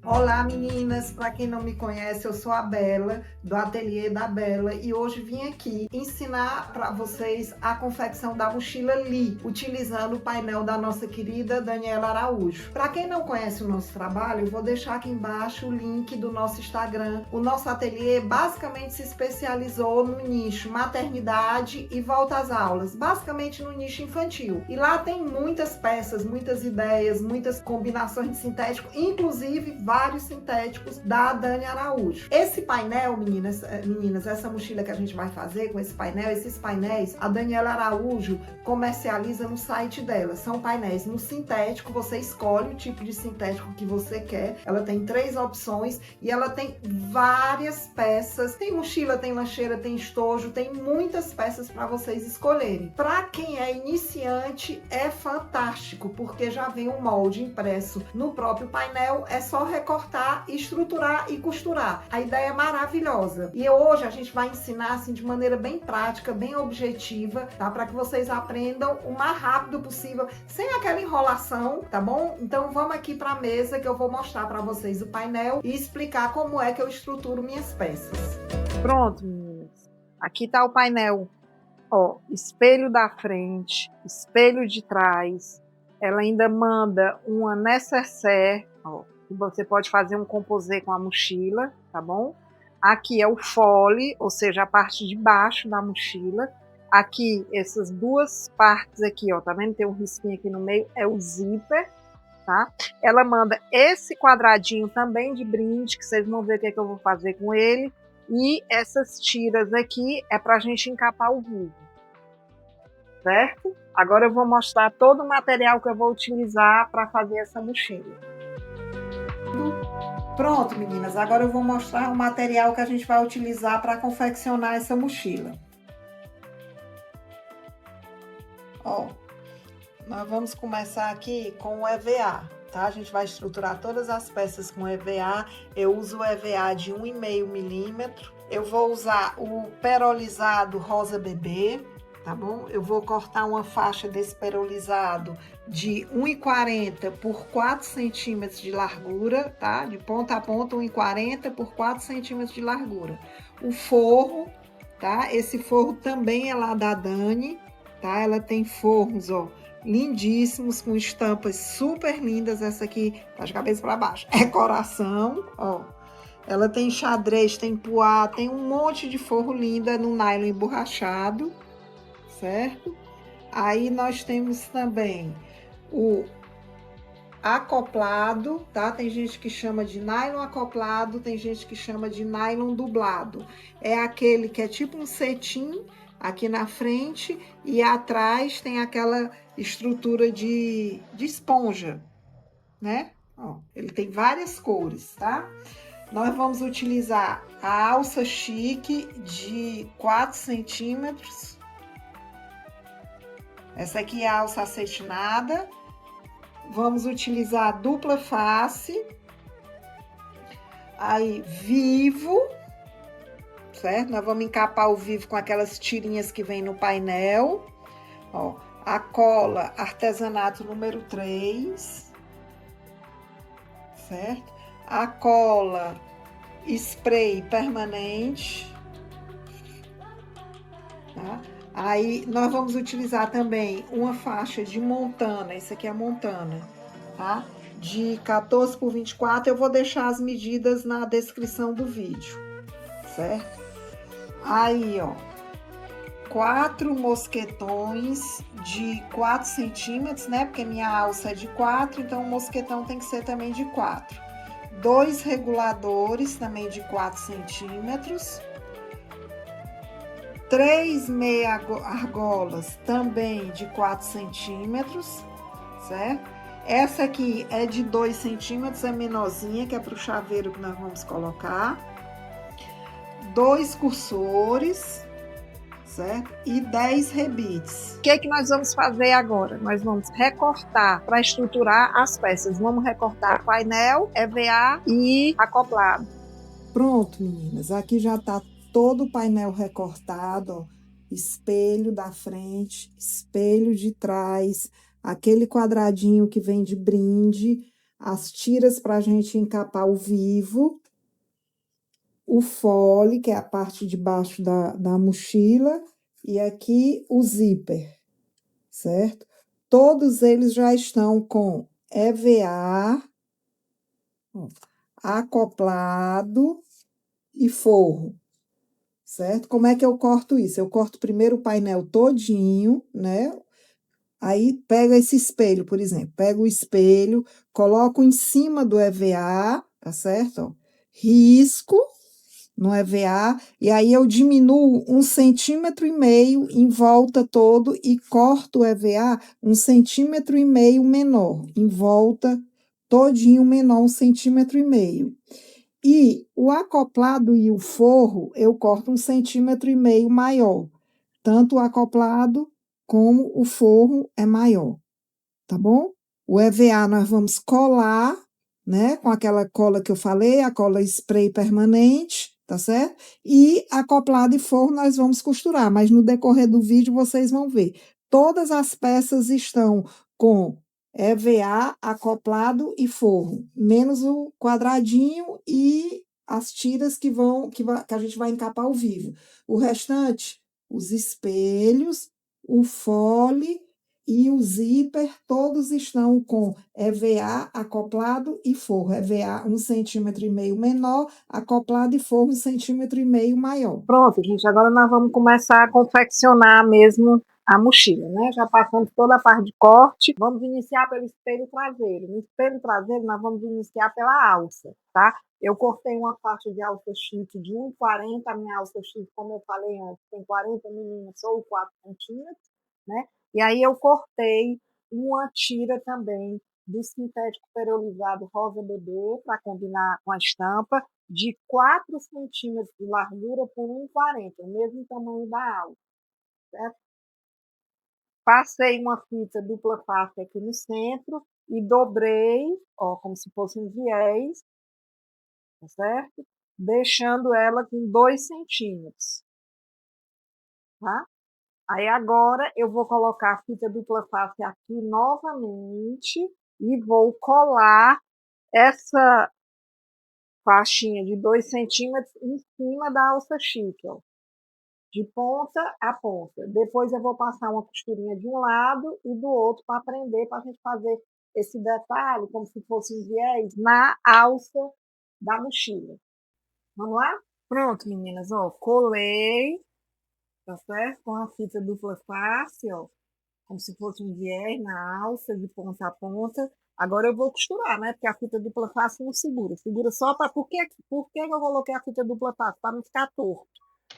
Olá meninas, para quem não me conhece, eu sou a Bela, do Ateliê da Bela, e hoje vim aqui ensinar para vocês a confecção da mochila Lee, utilizando o painel da nossa querida Daniela Araújo. Para quem não conhece o nosso trabalho, eu vou deixar aqui embaixo o link do nosso Instagram. O nosso ateliê basicamente se especializou no nicho maternidade e volta às aulas, basicamente no nicho infantil. E lá tem muitas peças, muitas ideias, muitas combinações de sintético, inclusive vários sintéticos da Dani Araújo. Esse painel, meninas, essa mochila que a gente vai fazer com esse painel, esses painéis, a Daniela Araújo comercializa no site dela. São painéis no sintético, você escolhe o tipo de sintético que você quer. Ela tem 3 opções e ela tem várias peças. Tem mochila, tem lancheira, tem estojo, tem muitas peças para vocês escolherem. Para quem é iniciante, é fantástico, porque já vem um molde impresso no próprio painel, é só recortar, estruturar e costurar. A ideia é maravilhosa. E hoje a gente vai ensinar assim de maneira bem prática, bem objetiva, tá? Para que vocês aprendam o mais rápido possível, sem aquela enrolação, tá bom? Então vamos aqui para a mesa que eu vou mostrar para vocês o painel e explicar como é que eu estruturo minhas peças. Pronto, meninas. Aqui tá o painel. Ó, espelho da frente, espelho de trás. Ela ainda manda uma nécessaire, ó, que você pode fazer um composê com a mochila, tá bom? Aqui é o fole, ou seja, a parte de baixo da mochila. Aqui, essas duas partes aqui, ó, tá vendo? Tem um risquinho aqui no meio, é o zíper, tá? Ela manda esse quadradinho também de brinde, que vocês vão ver o que é que eu vou fazer com ele. E essas tiras aqui é pra gente encapar o vidro, certo? Agora eu vou mostrar todo o material que eu vou utilizar para fazer essa mochila. Pronto, meninas, agora eu vou mostrar o material que a gente vai utilizar para confeccionar essa mochila. Ó, nós vamos começar aqui com o EVA, tá? A gente vai estruturar todas as peças com EVA. Eu uso o EVA de 1,5 milímetro. Eu vou usar o perolizado rosa bebê, tá bom? Eu vou cortar uma faixa desse perolizado de 1,40 por 4 centímetros de largura, tá? De ponta a ponta, 1,40 por 4 centímetros de largura. O forro, tá? Esse forro também é lá da Dani, tá? Ela tem forros, ó, lindíssimos, com estampas super lindas. Essa aqui tá de cabeça para baixo, é coração, ó. Ela tem xadrez, tem poá, tem um monte de forro linda no nylon emborrachado, certo? Aí nós temos também o acoplado, tá? Tem gente que chama de nylon acoplado, tem gente que chama de nylon dublado. É aquele que é tipo um cetim aqui na frente e atrás tem aquela estrutura de esponja, né? Ó, ele tem várias cores, tá? Nós vamos utilizar a alça chique de 4 centímetros. Essa aqui é a alça acetinada. Vamos utilizar a dupla face. Aí, vivo, certo? Nós vamos encapar o vivo com aquelas tirinhas que vem no painel. Ó, a cola artesanato número 3, certo? A cola spray permanente, tá? Aí nós vamos utilizar também uma faixa de montana, esse aqui é a montana, tá? De 14 por 24, eu vou deixar as medidas na descrição do vídeo, certo? Aí, ó, 4 mosquetões de 4 centímetros, né? Porque minha alça é de 4, então o mosquetão tem que ser também de 4. 2 reguladores também de 4 centímetros. 3 meia argolas também de 4 centímetros, certo? Essa aqui é de 2 centímetros, é menorzinha, que é para o chaveiro que nós vamos colocar. 2 cursores, certo? E 10 rebites. O que é que nós vamos fazer agora? Nós vamos recortar para estruturar as peças. Vamos recortar painel, EVA e acoplado. Pronto, meninas. Aqui já tá todo o painel recortado, ó. Espelho da frente, espelho de trás, aquele quadradinho que vem de brinde, as tiras para a gente encapar o vivo, o fole, que é a parte de baixo da mochila, e aqui o zíper, certo? Todos eles já estão com EVA, ó, acoplado e forro, certo? Como é que eu corto isso? Eu corto primeiro o painel todinho, né? Aí pega esse espelho, por exemplo, pega o espelho, coloco em cima do EVA, tá certo? Ó, risco no EVA, e aí eu diminuo 1,5 cm em volta todo e corto o EVA 1,5 cm menor, em volta todinho menor, 1,5 cm. E o acoplado e o forro, eu corto 1,5 cm maior. Tanto o acoplado como o forro é maior, tá bom? O EVA nós vamos colar, né? Com aquela cola que eu falei, a cola spray permanente, tá certo? E acoplado e forro nós vamos costurar, mas no decorrer do vídeo vocês vão ver. Todas as peças estão com EVA, acoplado e forro, menos o quadradinho e as tiras que a gente vai encapar ao vivo. O restante, os espelhos, o fole e o zíper, todos estão com EVA, acoplado e forro. EVA 1,5 cm menor, acoplado e forro 1,5 cm maior. Pronto, gente, agora nós vamos começar a confeccionar mesmo a mochila, né? Já passamos toda a parte de corte, vamos iniciar pelo espelho traseiro. No espelho traseiro, nós vamos iniciar pela alça, tá? Eu cortei uma faixa de alça chique de 1,40, a minha alça chique, como eu falei antes, tem 40 milímetros ou 4 centímetros, né? E aí eu cortei uma tira também do sintético perolizado rosa bebê, para combinar com a estampa, de 4 centímetros de largura por 1,40, o mesmo tamanho da alça, certo? Passei uma fita dupla face aqui no centro e dobrei, ó, como se fosse um viés, tá certo? Deixando ela com 2 centímetros, tá? Aí agora eu vou colocar a fita dupla face aqui novamente e vou colar essa faixinha de 2 centímetros em cima da alça chique, ó, de ponta a ponta. Depois eu vou passar uma costurinha de um lado e do outro para prender, para a gente fazer esse detalhe, como se fosse um viés, na alça da mochila. Vamos lá? Pronto, meninas, ó, colei, tá certo? Com a fita dupla face, ó, como se fosse um viés na alça, de ponta a ponta. Agora eu vou costurar, né? Porque a fita dupla face não segura. Segura só para... Por que eu coloquei a fita dupla face? Para não ficar torto.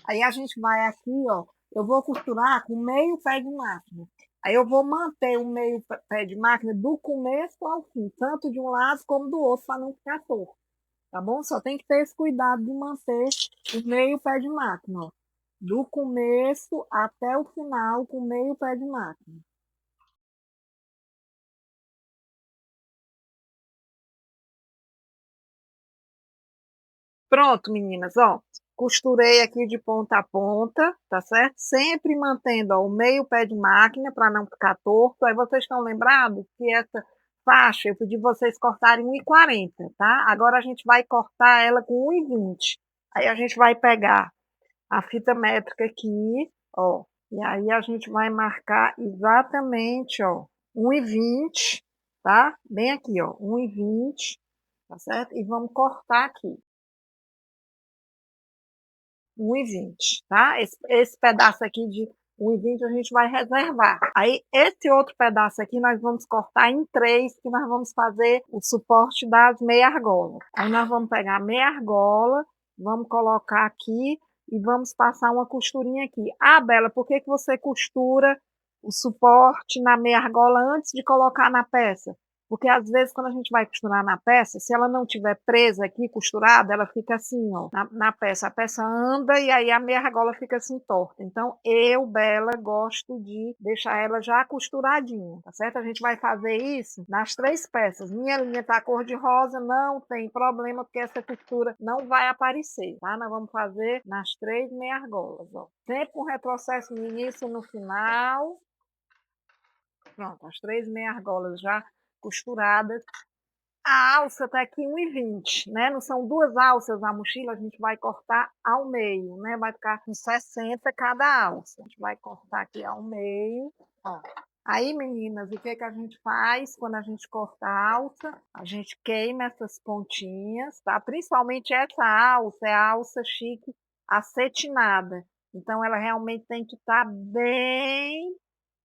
Aí a gente vai aqui, ó. Eu vou costurar com meio pé de máquina. Aí eu vou manter o meio pé de máquina do começo ao fim, tanto de um lado como do outro, para não ficar torto. Tá bom? Só tem que ter esse cuidado de manter o meio pé de máquina, ó. Do começo até o final com meio pé de máquina. Pronto, meninas, ó. Costurei aqui de ponta a ponta, tá certo? Sempre mantendo, ó, o meio pé de máquina para não ficar torto. Aí vocês estão lembrados que essa faixa eu pedi vocês cortarem 1,40, tá? Agora a gente vai cortar ela com 1,20. Aí a gente vai pegar a fita métrica aqui, ó. E aí a gente vai marcar exatamente, ó, 1,20, tá? Bem aqui, ó, 1,20, tá certo? E vamos cortar aqui. 1,20, tá? Esse pedaço aqui de 1,20 a gente vai reservar. Aí, esse outro pedaço aqui nós vamos cortar em 3, que nós vamos fazer o suporte das meia argolas. Aí nós vamos pegar a meia argola, vamos colocar aqui e vamos passar uma costurinha aqui. Ah, Bela, por que você costura o suporte na meia argola antes de colocar na peça? Porque às vezes quando a gente vai costurar na peça, se ela não tiver presa aqui, costurada, ela fica assim, ó, na peça. A peça anda e aí a meia argola fica assim torta. Então eu, Bela, gosto de deixar ela já costuradinha, tá certo? A gente vai fazer isso nas 3 peças. Minha linha tá cor de rosa, não tem problema, porque essa costura não vai aparecer, tá? Nós vamos fazer nas 3 meia argolas, ó. Sempre com retrocesso no início e no final. Pronto, as 3 meia argolas já costuradas. A alça está aqui 1,20, né? Não são duas alças a mochila, a gente vai cortar ao meio, né? Vai ficar com 60 cada alça. A gente vai cortar aqui ao meio, ó. Aí, meninas, o que a gente faz quando a gente corta a alça? A gente queima essas pontinhas, tá? Principalmente essa alça, é a alça chique acetinada. Então, ela realmente tem que estar bem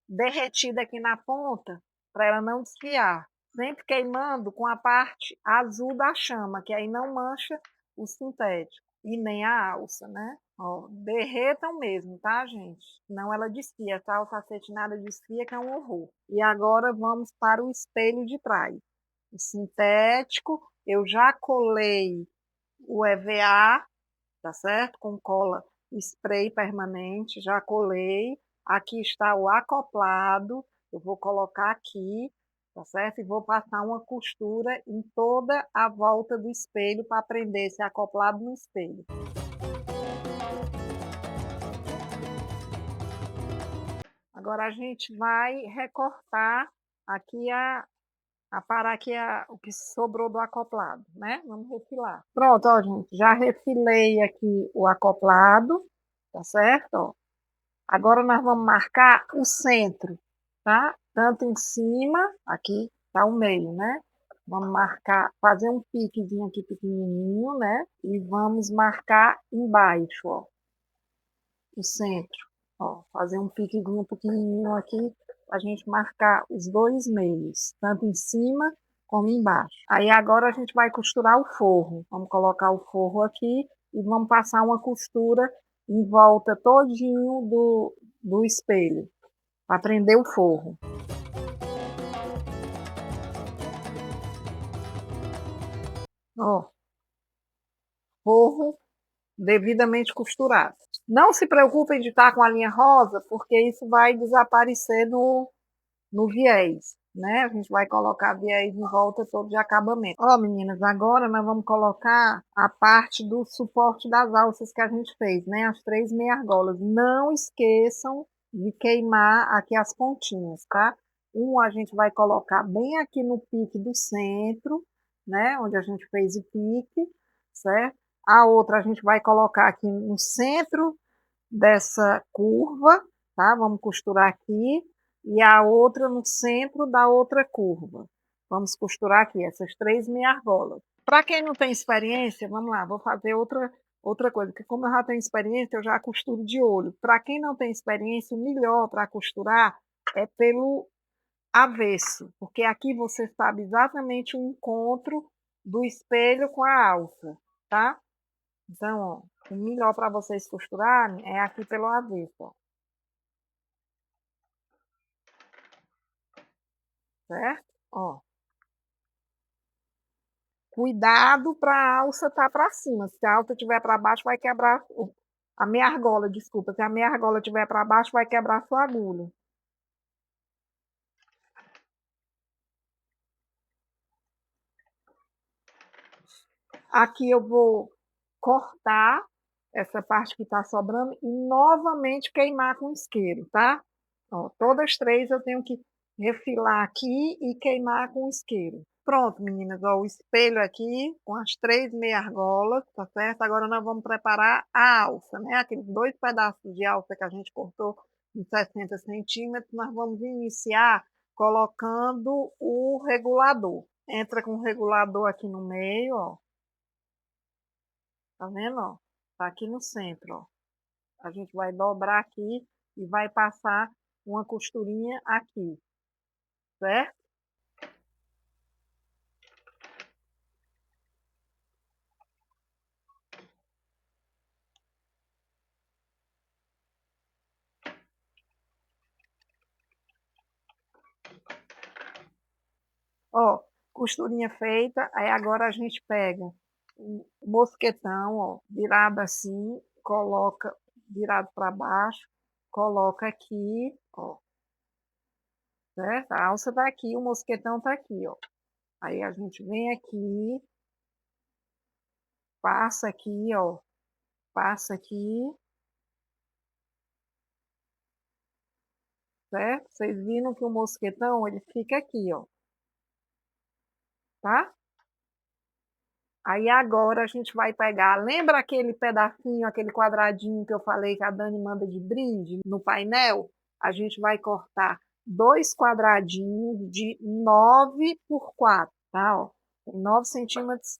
derretida aqui na ponta, para ela não desfiar. Sempre queimando com a parte azul da chama, que aí não mancha o sintético e nem a alça, né? Ó, derretam mesmo, tá, gente? Senão ela desfia, essa alça acetinada desfia, que é um horror. E agora vamos para o espelho de trás. O sintético, eu já colei o EVA, tá certo? Com cola spray permanente, já colei. Aqui está o acoplado, eu vou colocar aqui, tá certo? E vou passar uma costura em toda a volta do espelho para prender esse acoplado no espelho. Agora a gente vai recortar aqui parar aqui o que sobrou do acoplado, né? Vamos refilar. Pronto, ó, gente, já refilei aqui o acoplado, tá certo? Ó. Agora nós vamos marcar o centro, tá? Tanto em cima, aqui tá o meio, né? Vamos marcar, fazer um piquezinho aqui pequenininho, né? E vamos marcar embaixo, ó, o centro. Ó, fazer um piquezinho pequenininho aqui, a gente marcar os dois meios, tanto em cima como embaixo. Aí agora a gente vai costurar o forro. Vamos colocar o forro aqui e vamos passar uma costura em volta todinho do espelho, para prender o forro. Ó, forro devidamente costurado. Não se preocupem de estar com a linha rosa, porque isso vai desaparecer no viés, né? A gente vai colocar viés em volta todo de acabamento. Ó, meninas, agora nós vamos colocar a parte do suporte das alças que a gente fez, né? As 3 meia argolas. Não esqueçam de queimar aqui as pontinhas, tá? A gente vai colocar bem aqui no pique do centro, né? Onde a gente fez o pique, certo? A outra a gente vai colocar aqui no centro dessa curva, tá? Vamos costurar aqui e a outra no centro da outra curva. Vamos costurar aqui essas 3 meia argolas. Para quem não tem experiência, vamos lá, vou fazer outra coisa, porque como eu já tenho experiência, eu já costuro de olho. Para quem não tem experiência, o melhor para costurar é pelo avesso, porque aqui você sabe exatamente o encontro do espelho com a alça, tá? Então, ó, o melhor para vocês costurarem é aqui pelo avesso, ó. Certo? Ó. Cuidado para a alça estar para cima. Se a alça estiver para baixo, vai quebrar a meia argola, desculpa. Se a meia argola estiver para baixo, vai quebrar a sua agulha. Aqui eu vou cortar essa parte que está sobrando e novamente queimar com isqueiro, tá? Ó, todas as 3 eu tenho que refilar aqui e queimar com isqueiro. Pronto, meninas, ó, o espelho aqui com as 3 meia argolas, tá certo? Agora nós vamos preparar a alça, né? Aqueles 2 pedaços de alça que a gente cortou em 60 centímetros, nós vamos iniciar colocando o regulador. Entra com o regulador aqui no meio, ó. Tá vendo, ó? Tá aqui no centro, ó. A gente vai dobrar aqui e vai passar uma costurinha aqui, certo? Ó, costurinha feita, aí agora a gente pega o mosquetão, ó, virado assim, coloca virado para baixo, coloca aqui, ó, certo? A alça tá aqui, o mosquetão tá aqui, ó. Aí a gente vem aqui, passa aqui, ó, passa aqui, certo? Vocês viram que o mosquetão, ele fica aqui, ó, tá? Aí agora a gente vai pegar, lembra aquele pedacinho, aquele quadradinho que eu falei que a Dani manda de brinde no painel? A gente vai cortar 2 quadradinhos de 9 por 4, tá? Ó, 9 centímetros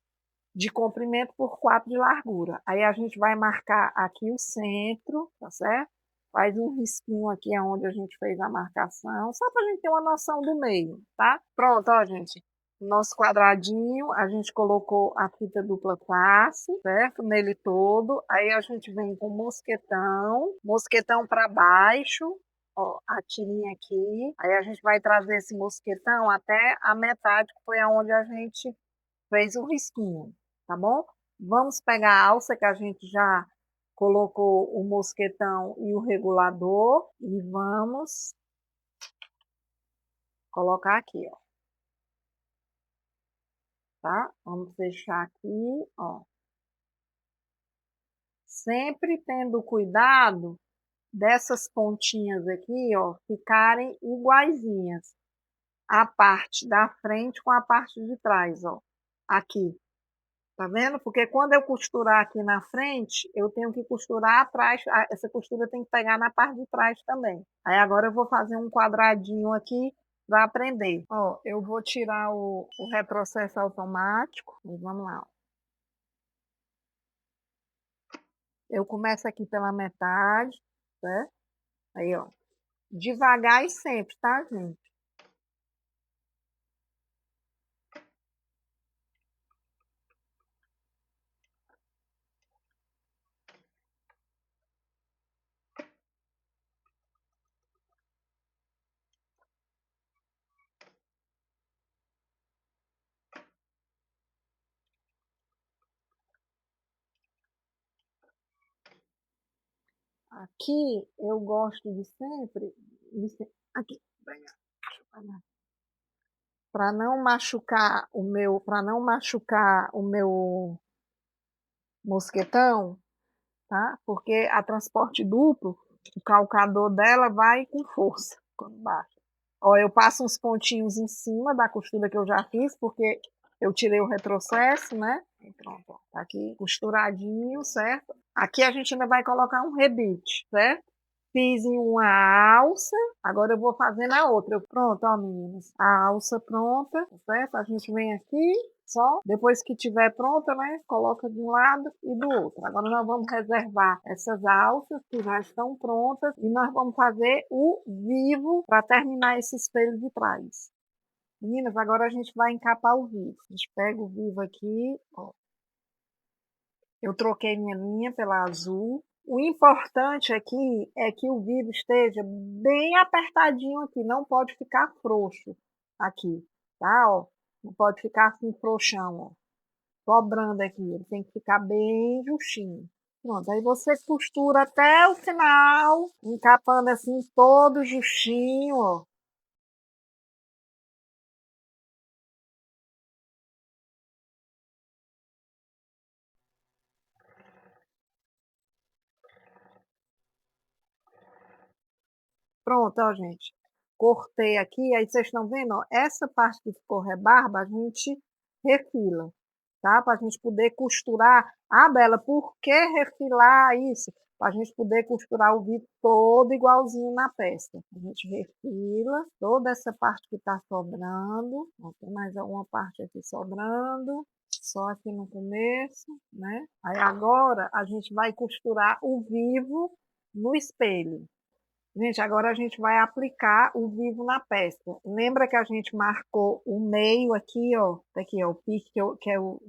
de comprimento por 4 de largura. Aí a gente vai marcar aqui o centro, tá certo? Faz um risquinho aqui onde a gente fez a marcação, só para a gente ter uma noção do meio, tá? Pronto, ó, gente. Nosso quadradinho, a gente colocou a fita dupla face, certo? Nele todo. Aí a gente vem com mosquetão para baixo, ó, a tirinha aqui. Aí a gente vai trazer esse mosquetão até a metade, que foi aonde a gente fez o risquinho, tá bom? Vamos pegar a alça que a gente já colocou o mosquetão e o regulador e vamos colocar aqui, ó, tá? Vamos fechar aqui, ó. Sempre tendo cuidado dessas pontinhas aqui, ó, ficarem iguaizinhas. A parte da frente com a parte de trás, ó. Aqui, tá vendo? Porque quando eu costurar aqui na frente, eu tenho que costurar atrás. Essa costura tem que pegar na parte de trás também. Aí agora eu vou fazer um quadradinho aqui para aprender. Ó, eu vou tirar o retrocesso automático. E vamos lá. Ó. Eu começo aqui pela metade, certo? Aí, ó. Devagar e sempre, tá, gente? Aqui eu gosto de sempre. Aqui, para não machucar o meu mosquetão, tá? Porque a transporte duplo, o calcador dela vai com força quando baixa. Ó, eu passo uns pontinhos em cima da costura que eu já fiz, porque eu tirei o retrocesso, né? E pronto, ó, tá aqui costuradinho, certo? Aqui a gente ainda vai colocar um rebite, certo? Fiz em uma alça, agora eu vou fazer na outra. Pronto, ó, meninas. A alça pronta, certo? A gente vem aqui, só. Depois que tiver pronta, né? Coloca de um lado e do outro. Agora nós vamos reservar essas alças que já estão prontas e nós vamos fazer o vivo para terminar esse espelho de trás. Meninas, agora a gente vai encapar o vivo. A gente pega o vivo aqui, ó. Eu troquei minha linha pela azul. O importante aqui é que o vivo esteja bem apertadinho aqui, não pode ficar frouxo aqui, tá? Ó, não pode ficar assim frouxão, ó, sobrando aqui, ele tem que ficar bem justinho. Pronto, aí você costura até o final, encapando assim todo justinho, ó. Pronto, ó, gente. Cortei aqui, aí vocês estão vendo, ó, essa parte que ficou rebarba, a gente refila, tá? Para a gente poder costurar. Ah, Bela, por que refilar isso? Para a gente poder costurar o vidro todo igualzinho na peça. A gente refila toda essa parte que está sobrando. Ó, tem mais alguma parte aqui sobrando. Só aqui no começo, né? Aí agora a gente vai costurar o vivo no espelho. Gente, agora a gente vai aplicar o vivo na peça. Lembra que a gente marcou o meio aqui, ó? Tá aqui, ó, o pique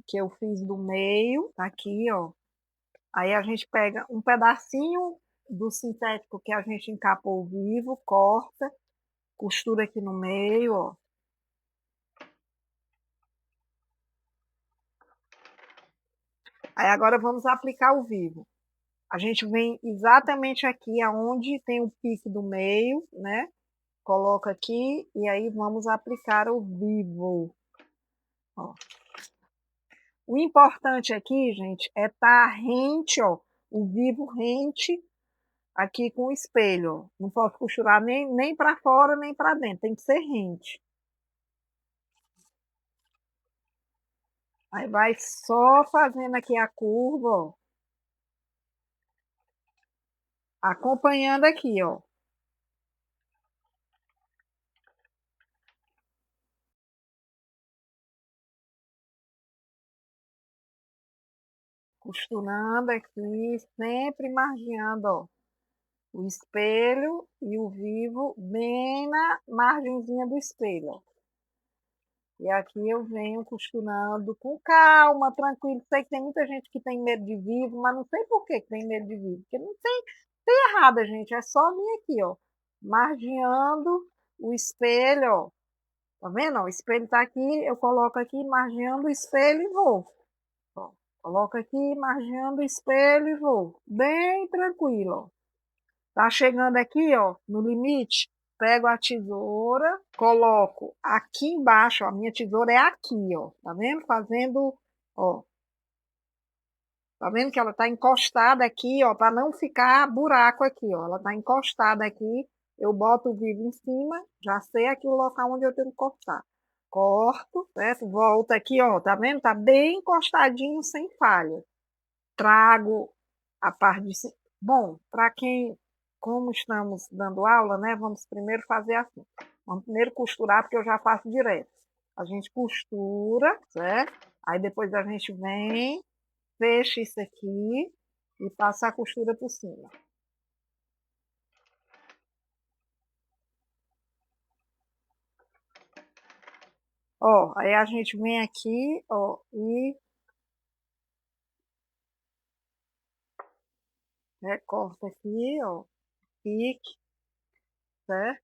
que eu fiz do meio, tá aqui, ó. Aí a gente pega um pedacinho do sintético que a gente encapou o vivo, corta, costura aqui no meio, ó. Aí agora vamos aplicar o vivo. A gente vem exatamente aqui aonde tem o pique do meio, né? Coloca aqui e aí vamos aplicar o vivo. Ó. O importante aqui, gente, é estar rente, ó, o vivo rente aqui com o espelho. Ó. Não pode costurar nem para fora, nem para dentro, tem que ser rente. Aí vai só fazendo aqui a curva, ó. Acompanhando aqui, ó. Costurando aqui, sempre margeando, ó. O espelho e o vivo bem na margenzinha do espelho, ó. E aqui eu venho costurando com calma, tranquilo. Sei que tem muita gente que tem medo de vivo, mas não sei por que tem medo de vivo. Porque não tem errada, gente. É só vir aqui, ó. Margeando o espelho, ó. Tá vendo? Ó, o espelho tá aqui, eu coloco aqui, margeando o espelho e vou. Ó, coloco aqui, margeando o espelho e vou. Bem tranquilo, ó. Tá chegando aqui, ó, no limite, pego a tesoura, coloco aqui embaixo, ó, a minha tesoura é aqui, ó, tá vendo? Fazendo, ó, tá vendo que ela tá encostada aqui, ó, para não ficar buraco aqui, ó, ela tá encostada aqui, eu boto o vivo em cima, já sei aqui o local onde eu tenho que cortar. Corto, certo? Volto aqui, ó, tá vendo? Tá bem encostadinho, sem falha. Trago a parte de cima. Bom, para quem, como estamos dando aula, né, vamos primeiro fazer assim. Vamos primeiro costurar, porque eu já faço direto. A gente costura, certo? Aí depois a gente vem, fecha isso aqui e passa a costura por cima. Ó, aí a gente vem aqui, ó, e recorta aqui, ó, pique, certo?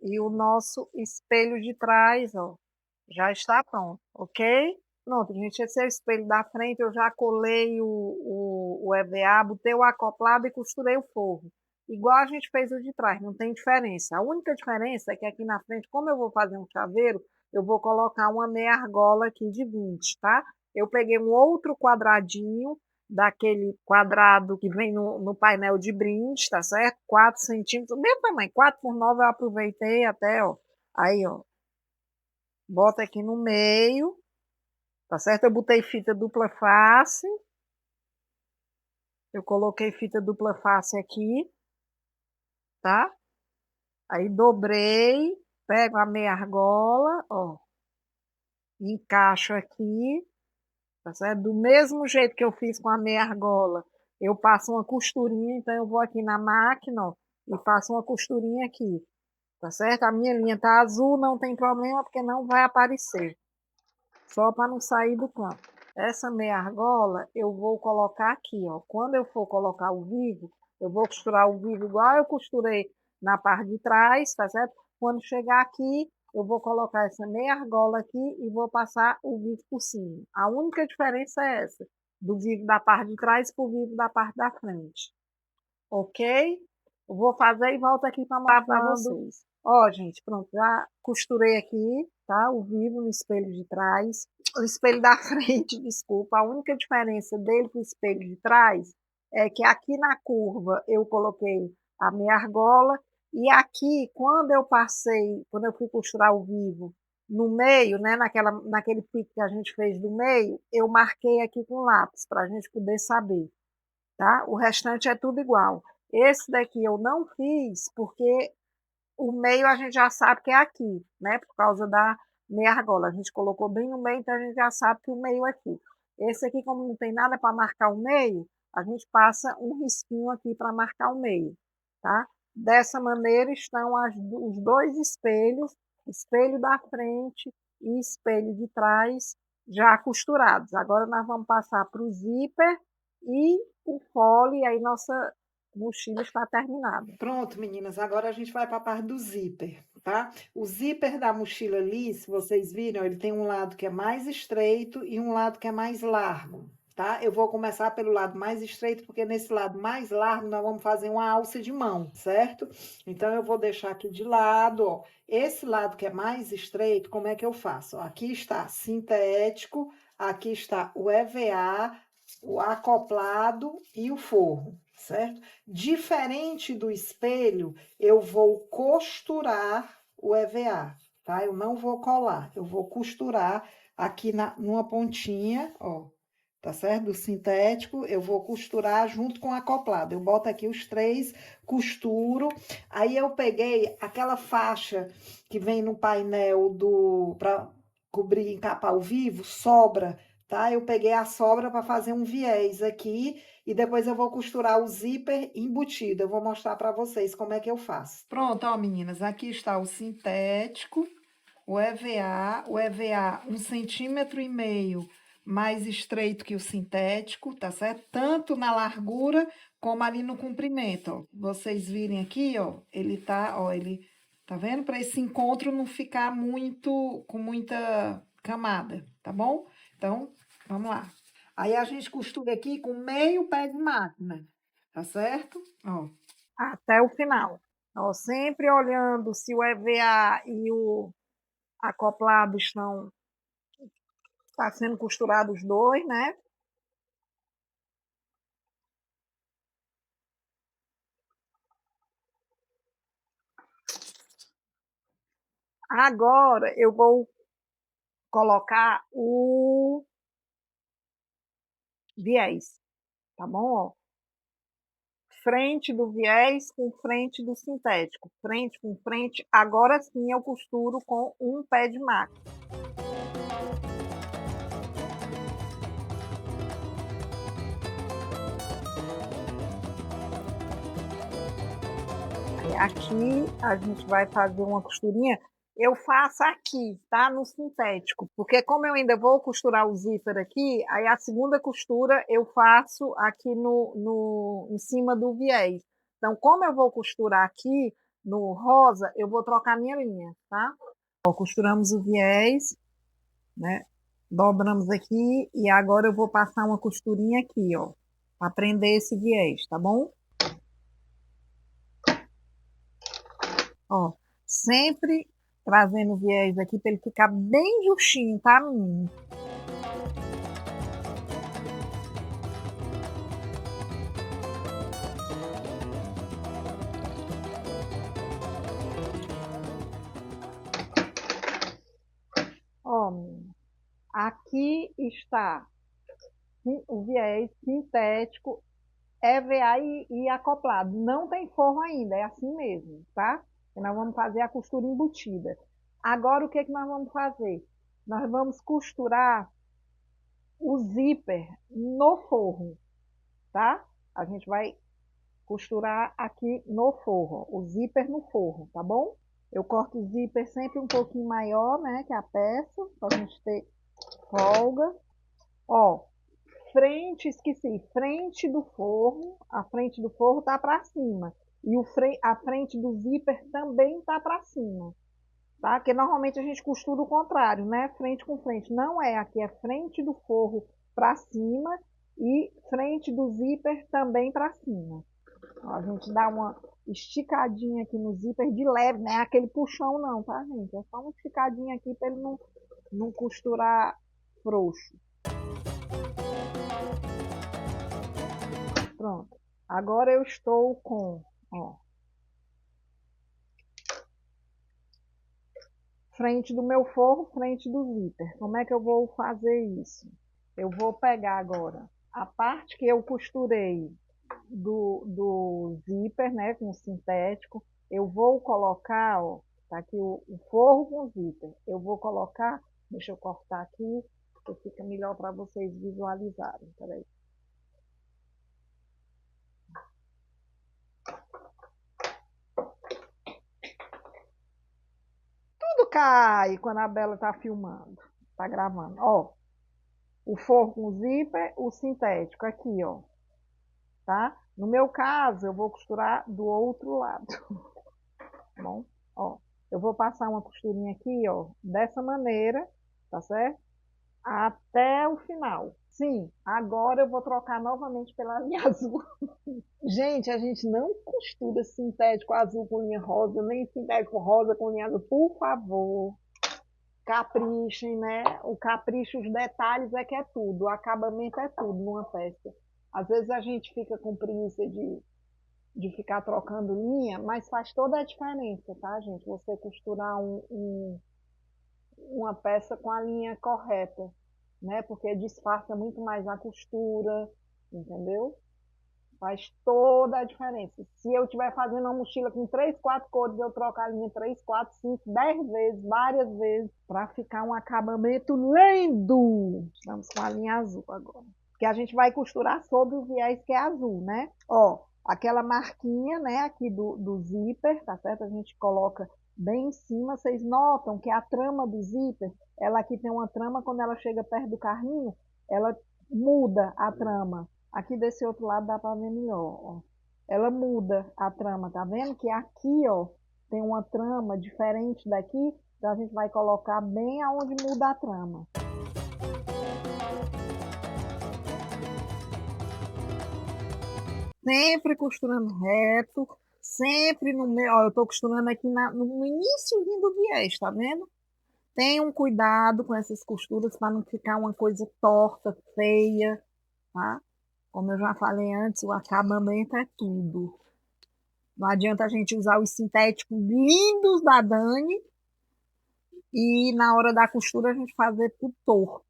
E o nosso espelho de trás, ó, já está pronto, ok? Pronto, gente, esse é o espelho da frente, eu já colei o EVA, botei o acoplado e costurei o forro. Igual a gente fez o de trás, não tem diferença. A única diferença é que aqui na frente, como eu vou fazer um chaveiro, eu vou colocar uma meia argola aqui de 20, tá? Eu peguei um outro quadradinho, daquele quadrado que vem no painel de brinde, tá certo? 4 centímetros, mesmo tamanho, 4 por 9 eu aproveitei até, ó. Aí, ó, bota aqui no meio, tá certo? Eu botei fita dupla face, eu coloquei fita dupla face aqui, tá? Aí dobrei, pego a meia argola, ó, encaixo aqui, tá certo? Do mesmo jeito que eu fiz com a meia argola, eu passo uma costurinha, então eu vou aqui na máquina, ó, e faço uma costurinha aqui, tá certo? A minha linha tá azul, não tem problema, porque não vai aparecer, só para não sair do canto. Essa meia argola eu vou colocar aqui, ó. Quando eu for colocar o vivo, eu vou costurar o vivo igual eu costurei na parte de trás, tá certo? Quando chegar aqui, eu vou colocar essa meia argola aqui e vou passar o vivo por cima. A única diferença é essa, do vivo da parte de trás para o vivo da parte da frente. Ok? Eu vou fazer e volto aqui para mostrar para vocês. Ó, gente, pronto, já costurei aqui, tá? O vivo no espelho de trás. O espelho da frente, desculpa. A única diferença dele para o espelho de trás é que aqui na curva eu coloquei a minha argola e aqui, quando eu fui costurar o vivo no meio, né, naquele pique que a gente fez do meio, eu marquei aqui com lápis para a gente poder saber, tá? O restante é tudo igual. Esse daqui eu não fiz porque o meio a gente já sabe que é aqui, né? Por causa da meia argola. A gente colocou bem no meio, então a gente já sabe que o meio é aqui. Esse aqui, como não tem nada para marcar o meio, a gente passa um risquinho aqui para marcar o meio, tá? Dessa maneira estão os dois espelhos, espelho da frente e espelho de trás, já costurados. Agora nós vamos passar para o zíper e o fole, aí nossa mochila está terminada. Pronto, meninas, agora a gente vai para a parte do zíper, tá? O zíper da mochila ali, se vocês viram, ele tem um lado que é mais estreito e um lado que é mais largo, tá? Eu vou começar pelo lado mais estreito, porque nesse lado mais largo nós vamos fazer uma alça de mão, certo? Então, eu vou deixar aqui de lado, ó. Esse lado que é mais estreito, como é que eu faço? Ó, aqui está sintético, aqui está o EVA, o acoplado e o forro, certo? Diferente do espelho, eu vou costurar o EVA, tá? Eu não vou colar, eu vou costurar aqui numa pontinha, ó, tá certo? Do sintético, eu vou costurar junto com o acoplado. Eu boto aqui os três, costuro. Aí eu peguei aquela faixa que vem no painel para cobrir, encapar o vivo, sobra, tá? Eu peguei a sobra para fazer um viés aqui e depois eu vou costurar o zíper embutido. Eu vou mostrar para vocês como é que eu faço. Pronto, ó, meninas, aqui está o sintético, o EVA 1,5 cm mais estreito que o sintético, tá certo? Tanto na largura como ali no comprimento, ó. Vocês virem aqui, ó, ele tá vendo? Para esse encontro não ficar com muita camada, tá bom? Então, vamos lá. Aí a gente costura aqui com meio pé de máquina, tá certo? Ó. Até o final. Ó, sempre olhando se o EVA e o acoplado tá sendo costurados os dois, né? Agora eu vou colocar o viés, tá bom? Ó, frente do viés com frente do sintético, frente com frente. Agora sim eu costuro com um pé de máquina. Aqui a gente vai fazer uma costurinha. Eu faço aqui, tá? No sintético, porque como eu ainda vou costurar o zíper aqui, aí a segunda costura eu faço aqui em cima do viés. Então, como eu vou costurar aqui no rosa, eu vou trocar minha linha, tá? Ó, costuramos o viés, né? Dobramos aqui e agora eu vou passar uma costurinha aqui, ó, para prender esse viés, tá bom? Ó, sempre trazendo o viés aqui para ele ficar bem justinho, tá, menino? Ó, menino, aqui está o viés sintético, EVA e acoplado. Não tem forro ainda, é assim mesmo, tá? E nós vamos fazer a costura embutida. Agora, o que, que nós vamos fazer? Nós vamos costurar o zíper no forro, tá? A gente vai costurar aqui no forro, ó, o zíper no forro, tá bom? Eu corto o zíper sempre um pouquinho maior, né, que a peça, pra gente ter folga. Ó, esqueci, frente do forro, a frente do forro tá para cima. E a frente do zíper também tá para cima, tá? Porque normalmente a gente costura o contrário, né? Frente com frente. Não é, aqui é frente do forro para cima e frente do zíper também para cima. Ó, a gente dá uma esticadinha aqui no zíper de leve, não é aquele puxão não, tá, gente? É só uma esticadinha aqui para ele não costurar frouxo. Pronto. Agora eu estou com, ó, frente do meu forro, frente do zíper. Como é que eu vou fazer isso? Eu vou pegar agora a parte que eu costurei do zíper, né, com sintético. Eu vou colocar, ó, tá aqui o forro com zíper. Eu vou colocar, deixa eu cortar aqui, que fica melhor para vocês visualizarem. Peraí. Tudo cai quando a Bela tá filmando, tá gravando. Ó, o forro com zíper, o sintético aqui, ó, tá? No meu caso, eu vou costurar do outro lado, tá bom? Ó, eu vou passar uma costurinha aqui, ó, dessa maneira, tá certo? Até o final. Sim, agora eu vou trocar novamente pela linha azul. Gente, a gente não costura sintético azul com linha rosa, nem sintético rosa com linha azul. Por favor, caprichem, né? O capricho, os detalhes é que é tudo. O acabamento é tudo numa peça. Às vezes a gente fica com preguiça de ficar trocando linha, mas faz toda a diferença, tá, gente? Você costurar uma peça com a linha correta, né? Porque disfarça muito mais a costura, entendeu? Faz toda a diferença. Se eu estiver fazendo uma mochila com 3, 4 cores, eu troco a linha 3, 4, 5, 10 vezes, várias vezes, para ficar um acabamento lindo. Estamos com a linha azul agora. Que a gente vai costurar sobre o viés que é azul, né? Ó, aquela marquinha, né, aqui do zíper, tá certo? A gente coloca bem em cima. Vocês notam que a trama do zíper, ela aqui tem uma trama, quando ela chega perto do carrinho, ela muda a trama. Aqui desse outro lado dá para ver melhor, ó. Ela muda a trama, tá vendo? Que aqui, ó, tem uma trama diferente daqui, então a gente vai colocar bem aonde muda a trama. Sempre costurando reto, sempre no meio, ó, eu tô costurando aqui no início do viés, tá vendo? Tenham cuidado com essas costuras para não ficar uma coisa torta, feia, tá? Como eu já falei antes, o acabamento é tudo. Não adianta a gente usar os sintéticos lindos da Dani e na hora da costura a gente fazer tudo torto.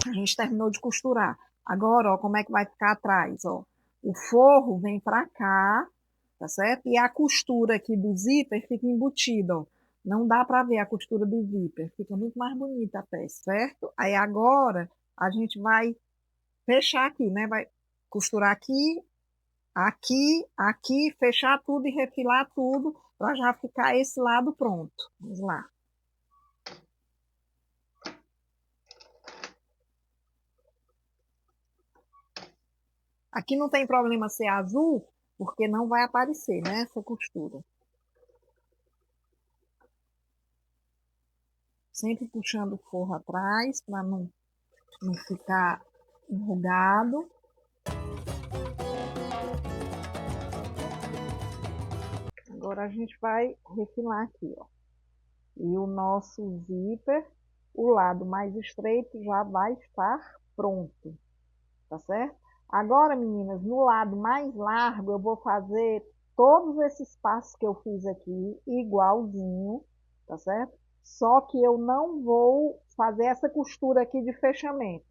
A gente terminou de costurar. Agora, ó, como é que vai ficar atrás, ó? O forro vem para cá, tá certo? E a costura aqui do zíper fica embutida, ó. Não dá para ver a costura do zíper, fica muito mais bonita a peça, certo? Aí agora a gente vai fechar aqui, né? Vai costurar aqui, aqui, aqui, fechar tudo e refilar tudo para já ficar esse lado pronto. Vamos lá. Aqui não tem problema ser azul, porque não vai aparecer, né, essa costura. Sempre puxando o forro atrás para não ficar enrugado. Agora a gente vai refilar aqui, ó. E o nosso zíper, o lado mais estreito já vai estar pronto, tá certo? Agora, meninas, no lado mais largo eu vou fazer todos esses passos que eu fiz aqui igualzinho, tá certo? Só que eu não vou fazer essa costura aqui de fechamento,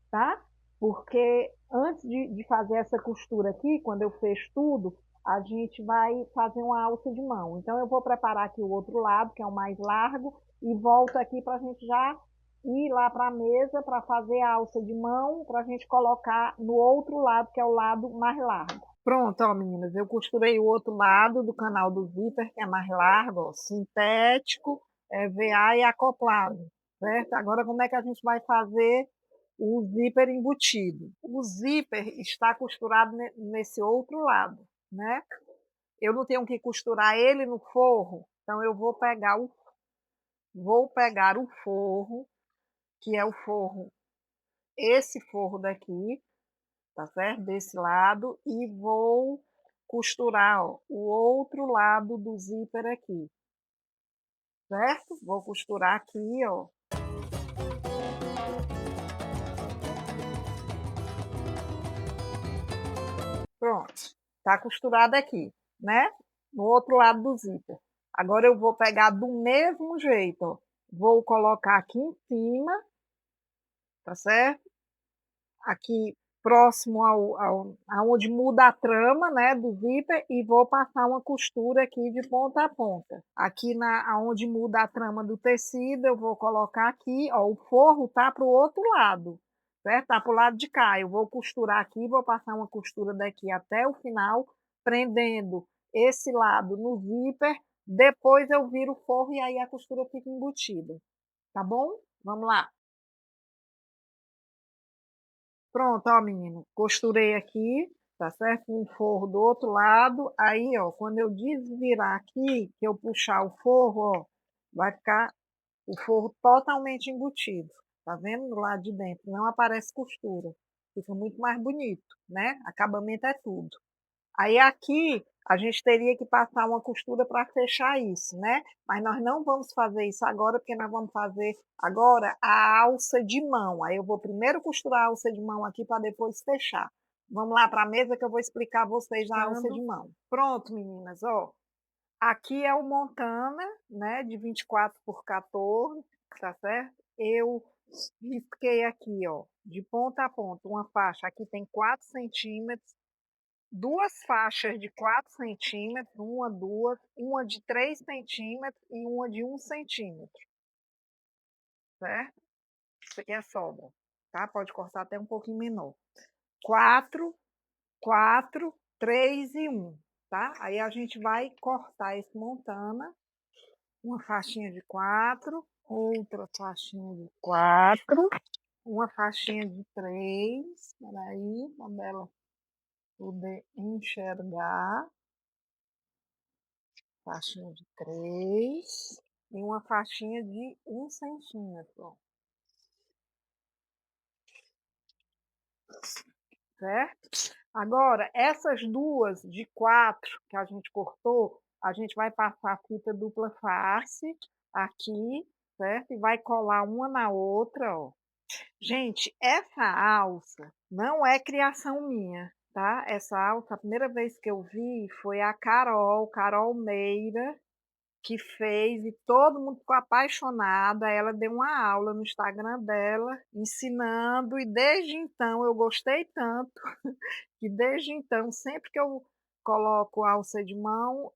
tá? Porque antes de fazer essa costura aqui, quando eu fecho tudo, a gente vai fazer uma alça de mão. Então, eu vou preparar aqui o outro lado, que é o mais largo, e volto aqui para a gente já ir lá para a mesa para fazer a alça de mão, para a gente colocar no outro lado, que é o lado mais largo. Pronto, ó, meninas, eu costurei o outro lado do canal do zíper, que é mais largo, ó, sintético, VA e acoplado, certo? Agora, como é que a gente vai fazer o zíper embutido? O zíper está costurado nesse outro lado, né? Eu não tenho que costurar ele no forro, então eu vou pegar o forro, que é o forro, esse forro daqui, tá certo? Desse lado, e vou costurar, ó, o outro lado do zíper aqui, certo? Vou costurar aqui, ó. Pronto, tá costurado aqui, né? No outro lado do zíper. Agora eu vou pegar do mesmo jeito, ó. Vou colocar aqui em cima, tá certo? Aqui próximo aonde muda a trama, né, do zíper, e vou passar uma costura aqui de ponta a ponta. Aqui aonde muda a trama do tecido, eu vou colocar aqui, ó, o forro tá para o outro lado, certo? Tá para o lado de cá. Eu vou costurar aqui, vou passar uma costura daqui até o final, prendendo esse lado no zíper, depois eu viro o forro e aí a costura fica embutida, tá bom? Vamos lá. Pronto, ó, menino, costurei aqui, tá certo? Com o forro do outro lado. Aí, ó, quando eu desvirar aqui, que eu puxar o forro, ó, vai ficar o forro totalmente embutido. Tá vendo? Do lado de dentro. Não aparece costura. Fica muito mais bonito, né? Acabamento é tudo. Aí aqui a gente teria que passar uma costura para fechar isso, né? Mas nós não vamos fazer isso agora, porque nós vamos fazer agora a alça de mão. Aí eu vou primeiro costurar a alça de mão aqui para depois fechar. Vamos lá para a mesa que eu vou explicar a vocês a alça de mão. Pronto, meninas, ó. aqui é o Montana, né, de 24 por 14, tá certo? Eu risquei aqui, ó, de ponta a ponta, uma faixa, aqui tem 4 centímetros, duas faixas de 4 centímetros, uma de 3 centímetros e uma de 1 centímetro, certo? Isso aqui é sobra, tá? Pode cortar até um pouquinho menor. 4, 4, 3 e 1, tá? Aí a gente vai cortar esse Montana, uma faixinha de 4, outra faixinha de 4, uma faixinha de 3, peraí, para ela poder enxergar, faixinha de 3 e uma faixinha de 1 centímetro, certo? Agora, essas duas de 4 que a gente cortou, a gente vai passar a fita dupla face aqui, certo? E vai colar uma na outra, ó. Gente, essa alça não é criação minha, tá? Essa alça, a primeira vez que eu vi foi a Carol Meira, que fez e todo mundo ficou apaixonada. Ela deu uma aula no Instagram dela, ensinando, e desde então eu gostei tanto, que desde então, sempre que eu coloco alça de mão,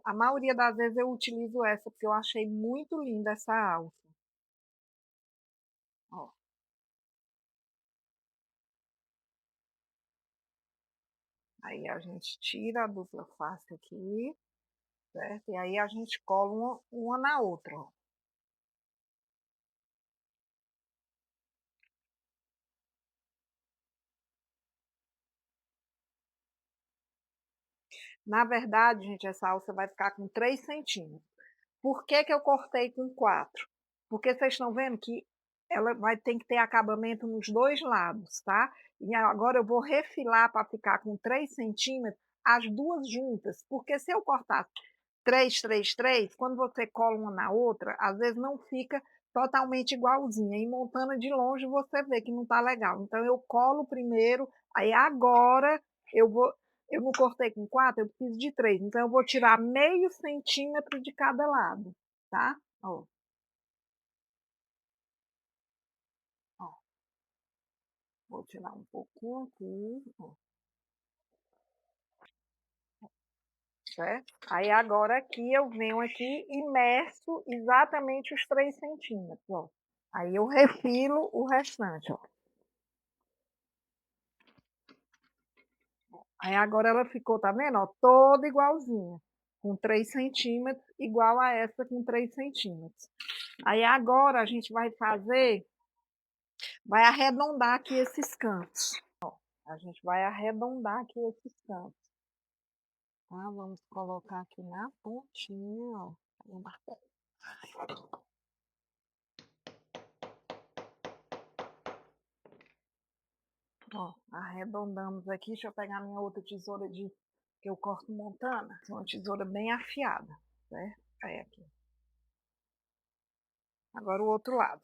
a maioria das vezes eu utilizo essa, porque eu achei muito linda essa alça. Ó. Aí a gente tira a dupla face aqui, certo? E aí a gente cola uma na outra, ó. Na verdade, gente, essa alça vai ficar com 3 centímetros. Por que que eu cortei com 4? Porque vocês estão vendo que ela vai ter que ter acabamento nos dois lados, tá? E agora eu vou refilar para ficar com 3 centímetros as duas juntas, porque se eu cortar 3, 3, 3, quando você cola uma na outra, às vezes não fica totalmente igualzinha. E montando de longe você vê que não tá legal. Então eu colo primeiro, aí agora eu vou. Eu não cortei com 4, eu preciso de 3. Então eu vou tirar meio centímetro de cada lado, tá? Ó, ó. Vou tirar um pouquinho aqui, ó, certo? Aí agora aqui eu venho aqui e meço exatamente os 3 centímetros, ó. Aí eu refilo o restante, ó. Aí agora ela ficou, tá vendo? Ó, toda igualzinha, com 3 centímetros, igual a essa com 3 centímetros. Aí agora a gente vai arredondar aqui esses cantos. Ó, a gente vai arredondar aqui esses cantos. Tá? Vamos colocar aqui na pontinha, ó. Ó, arredondamos aqui. Deixa eu pegar minha outra tesoura que eu corto montana. É uma tesoura bem afiada, certo? Aí aqui. Agora o outro lado.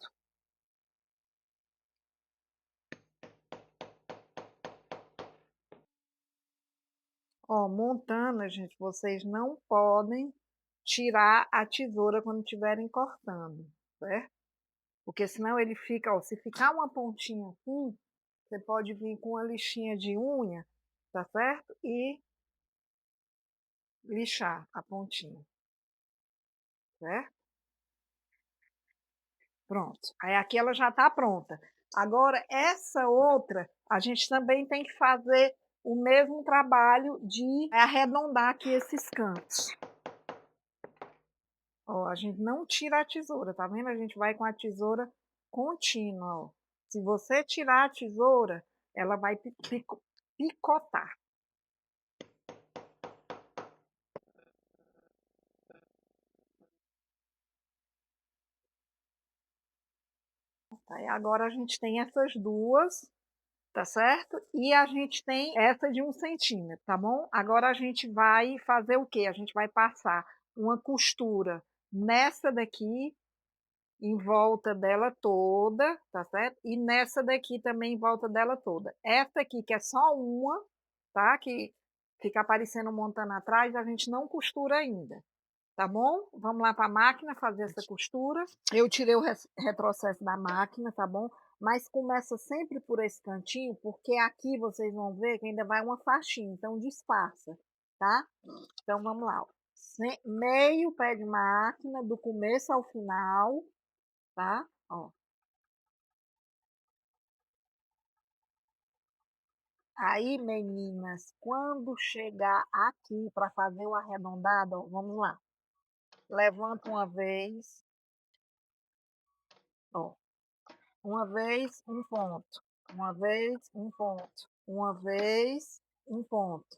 Ó, montana, gente, vocês não podem tirar a tesoura quando estiverem cortando, certo? Porque senão ele fica, ó, se ficar uma pontinha assim, você pode vir com uma lixinha de unha, tá certo? E lixar a pontinha, certo? Pronto. Aí aqui ela já está pronta. Agora, essa outra, a gente também tem que fazer o mesmo trabalho de arredondar aqui esses cantos. Ó, a gente não tira a tesoura, tá vendo? A gente vai com a tesoura contínua, ó. Se você tirar a tesoura, ela vai picotar. Tá? E agora a gente tem essas duas, tá certo? E a gente tem essa de 1 centímetro, tá bom? Agora a gente vai fazer o quê? A gente vai passar uma costura nessa daqui, em volta dela toda, tá certo? E nessa daqui também em volta dela toda. Essa aqui, que é só uma, tá? Que fica aparecendo montando atrás, a gente não costura ainda. tá bom? Vamos lá para a máquina fazer essa costura. Eu tirei o retrocesso da máquina, tá bom? Mas começa sempre por esse cantinho, porque aqui vocês vão ver que ainda vai uma faixinha, então disfarça, tá? Então vamos lá, ó. Meio pé de máquina, do começo ao final, tá? Ó. Aí, meninas, quando chegar aqui para fazer o arredondado, ó, vamos lá. Levanta uma vez, ó. Uma vez, um ponto. Uma vez, um ponto. Uma vez, um ponto.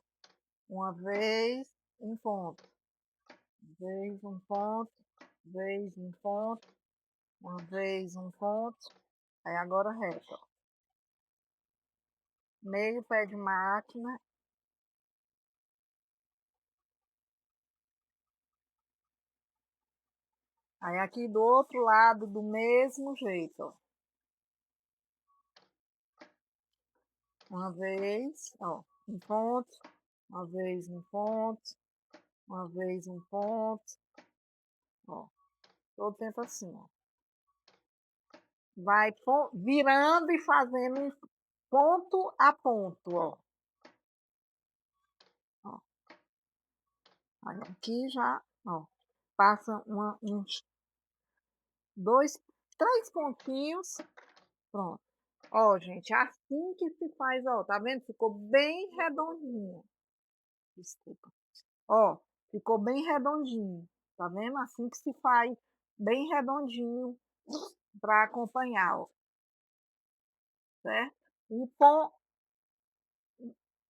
Uma vez, um ponto. Vez, um ponto. Vez, um ponto. Uma vez, um ponto. Aí agora reta, ó. Meio pé de máquina. Aí aqui do outro lado, do mesmo jeito, ó. Uma vez, ó, um ponto. Uma vez, um ponto. Uma vez, um ponto. Ó, todo tempo assim, ó. Vai virando e fazendo ponto a ponto, ó. Ó. Aí aqui já, ó, passa uns 2, 3 pontinhos, pronto. Ó, gente, assim que se faz, ó, tá vendo? Ficou bem redondinho. Desculpa. Ó, ficou bem redondinho, tá vendo? Assim que se faz, bem redondinho para acompanhar, ó, certo? O ponto,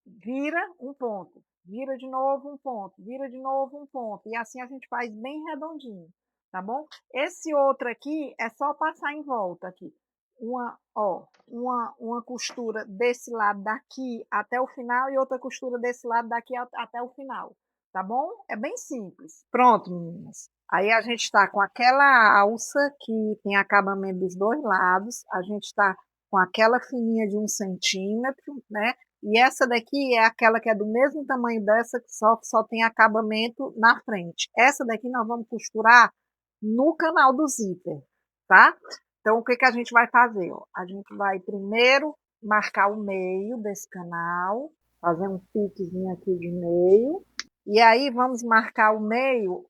vira um ponto, vira de novo um ponto, vira de novo um ponto. E assim a gente faz bem redondinho, tá bom? Esse outro aqui é só passar em volta aqui. Uma costura desse lado daqui até o final e outra costura desse lado daqui até o final, tá bom? É bem simples. Pronto, meninas. Aí a gente está com aquela alça que tem acabamento dos dois lados, a gente está com aquela fininha de 1 centímetro, né? E essa daqui é aquela que é do mesmo tamanho dessa, que só tem acabamento na frente. Essa daqui nós vamos costurar no canal do zíper, tá? Então, o que, que a gente vai fazer? Ó? A gente vai primeiro marcar o meio desse canal, fazer um piquezinho aqui de meio. E aí, vamos marcar o meio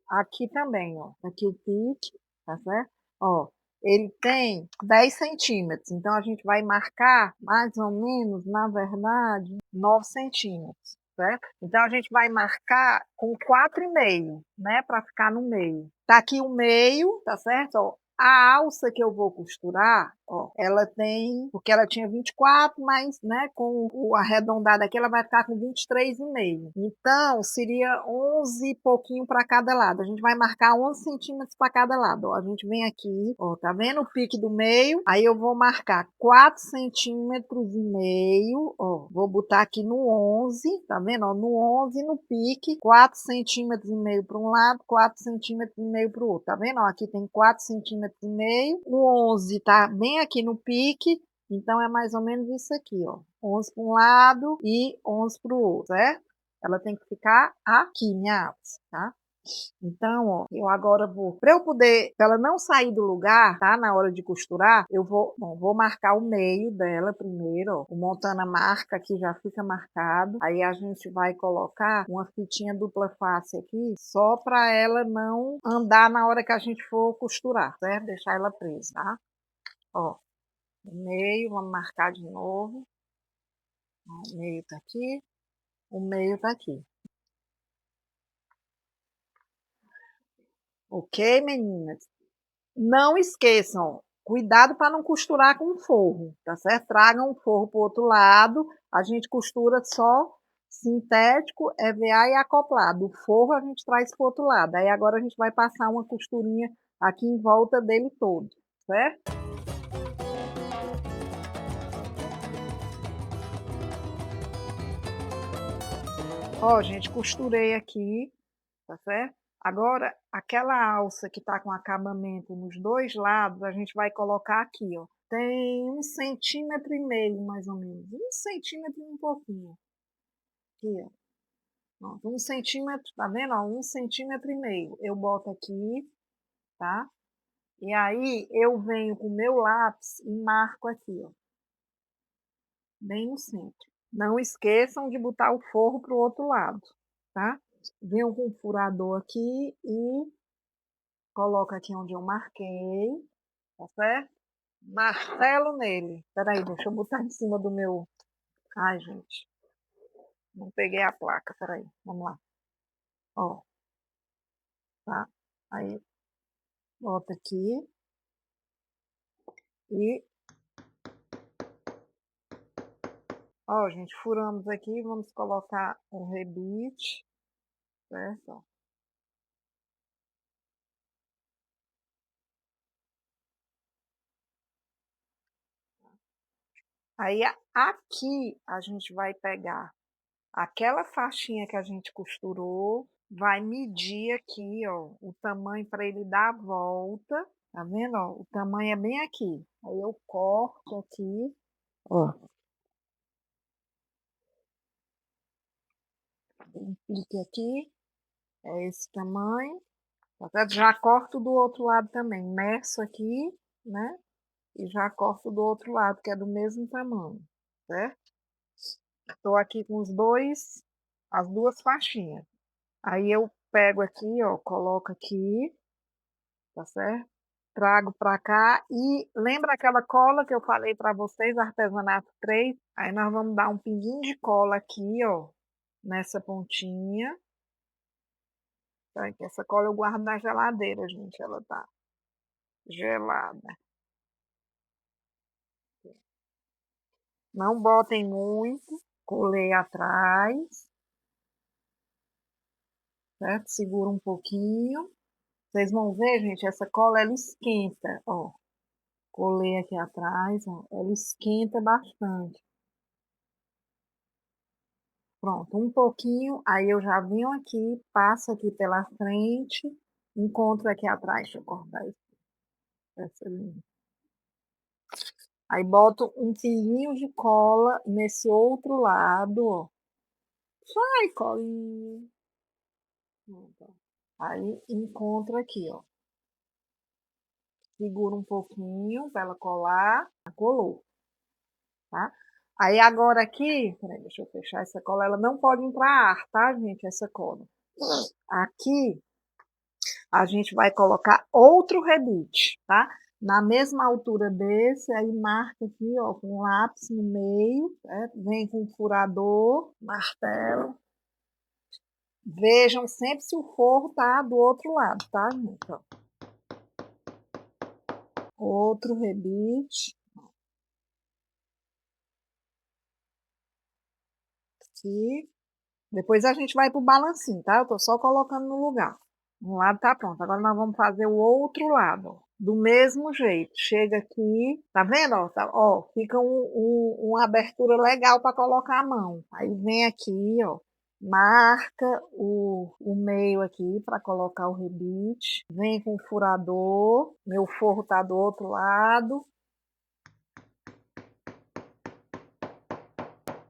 aqui também, ó. Aqui o pique, tá certo? Ó, ele tem 10 centímetros, então a gente vai marcar mais ou menos, na verdade, 9 centímetros, certo? Então a gente vai marcar com 4,5, né, para ficar no meio. Tá aqui o meio, tá certo? Ó, a alça que eu vou costurar, ó, ela tem, porque ela tinha 24, mas, né, com o arredondado aqui, ela vai ficar com 23,5. Então, seria 11 e pouquinho para cada lado. A gente vai marcar 11 centímetros para cada lado. Ó, a gente vem aqui, ó, tá vendo o pique do meio? Aí eu vou marcar 4 centímetros e meio, ó, vou botar aqui no 11, tá vendo? Ó, no 11 no pique, 4 centímetros e meio para um lado, 4 centímetros e meio para o outro, tá vendo? Ó, aqui tem 4 centímetros e meio, o 11 tá bem aqui no pique, então é mais ou menos isso aqui, ó, 11 para um lado e 11 para o outro, certo? Ela tem que ficar aqui, minha alça, tá? Então, ó, eu agora vou, para eu poder, para ela não sair do lugar, tá? Na hora de costurar, eu vou marcar o meio dela primeiro, ó. O montana marca aqui, já fica marcado. Aí a gente vai colocar uma fitinha dupla face aqui, só para ela não andar na hora que a gente for costurar, certo? Deixar ela presa, tá? Ó, o meio, vamos marcar de novo. Ó, o meio tá aqui, o meio tá aqui. Ok, meninas? Não esqueçam, cuidado para não costurar com forro, tá certo? Tragam o forro para o outro lado, a gente costura só sintético, EVA e acoplado. O forro a gente traz para o outro lado. Aí agora a gente vai passar uma costurinha aqui em volta dele todo, certo? Ó, gente, costurei aqui, tá certo? Agora, aquela alça que tá com acabamento nos dois lados, a gente vai colocar aqui, ó. Tem 1,5 centímetro, mais ou menos. 1 centímetro e um pouquinho. Aqui, ó. Pronto, 1 centímetro, tá vendo? Ó, 1,5 cm eu boto aqui, tá? E aí eu venho com o meu lápis e marco aqui, ó, bem no centro. Não esqueçam de botar o forro pro outro lado, tá? Venho com o furador aqui e coloco aqui onde eu marquei, tá certo? Martelo nele. Peraí, deixa eu botar em cima do meu... Ai, gente, não peguei a placa, peraí, vamos lá. Ó, tá? Aí, bota aqui e... Ó, gente, furamos aqui, vamos colocar o rebite, certo? Aí, aqui, a gente vai pegar aquela faixinha que a gente costurou, vai medir aqui, ó, o tamanho para ele dar a volta, tá vendo, ó? O tamanho é bem aqui. Aí eu corto aqui, ó, um pique aqui, é esse tamanho, tá certo? Já corto do outro lado também, meço aqui, né? E já corto do outro lado, que é do mesmo tamanho, certo? Estou aqui com as duas faixinhas. Aí eu pego aqui, ó, coloco aqui, tá certo? Trago para cá e lembra aquela cola que eu falei para vocês, artesanato 3? Aí nós vamos dar um pinguinho de cola aqui, ó, nessa pontinha. Tá? Que essa cola eu guardo na geladeira, gente, ela tá gelada. Não botem muito, colei atrás, certo? Segura um pouquinho. Vocês vão ver, gente, essa cola ela esquenta, ó. Colei aqui atrás, ó, ela esquenta bastante. Pronto, um pouquinho, aí eu já venho aqui, passo aqui pela frente, encontro aqui atrás, deixa eu cortar essa linha. Aí boto um fininho de cola nesse outro lado, ó. Sai, colinha. Pronto, ó. Aí encontro aqui, ó. Segura um pouquinho para ela colar, colou, tá? Aí agora aqui, peraí, deixa eu fechar essa cola, ela não pode entrar ar, tá, gente, essa cola. Aqui a gente vai colocar outro rebite, tá? Na mesma altura desse, aí marca aqui, ó, com lápis no meio, certo? Vem com furador, martelo. Vejam sempre se o forro tá do outro lado, tá, gente? Ó. Outro rebite. Aqui. Depois a gente vai pro balancinho, tá? Eu tô só colocando no lugar. Um lado tá pronto. Agora nós vamos fazer o outro lado, ó. Do mesmo jeito. Chega aqui, tá vendo? Ó, ó fica uma abertura legal para colocar a mão. Aí vem aqui, ó. Marca o meio aqui para colocar o rebite. Vem com o furador. Meu forro tá do outro lado.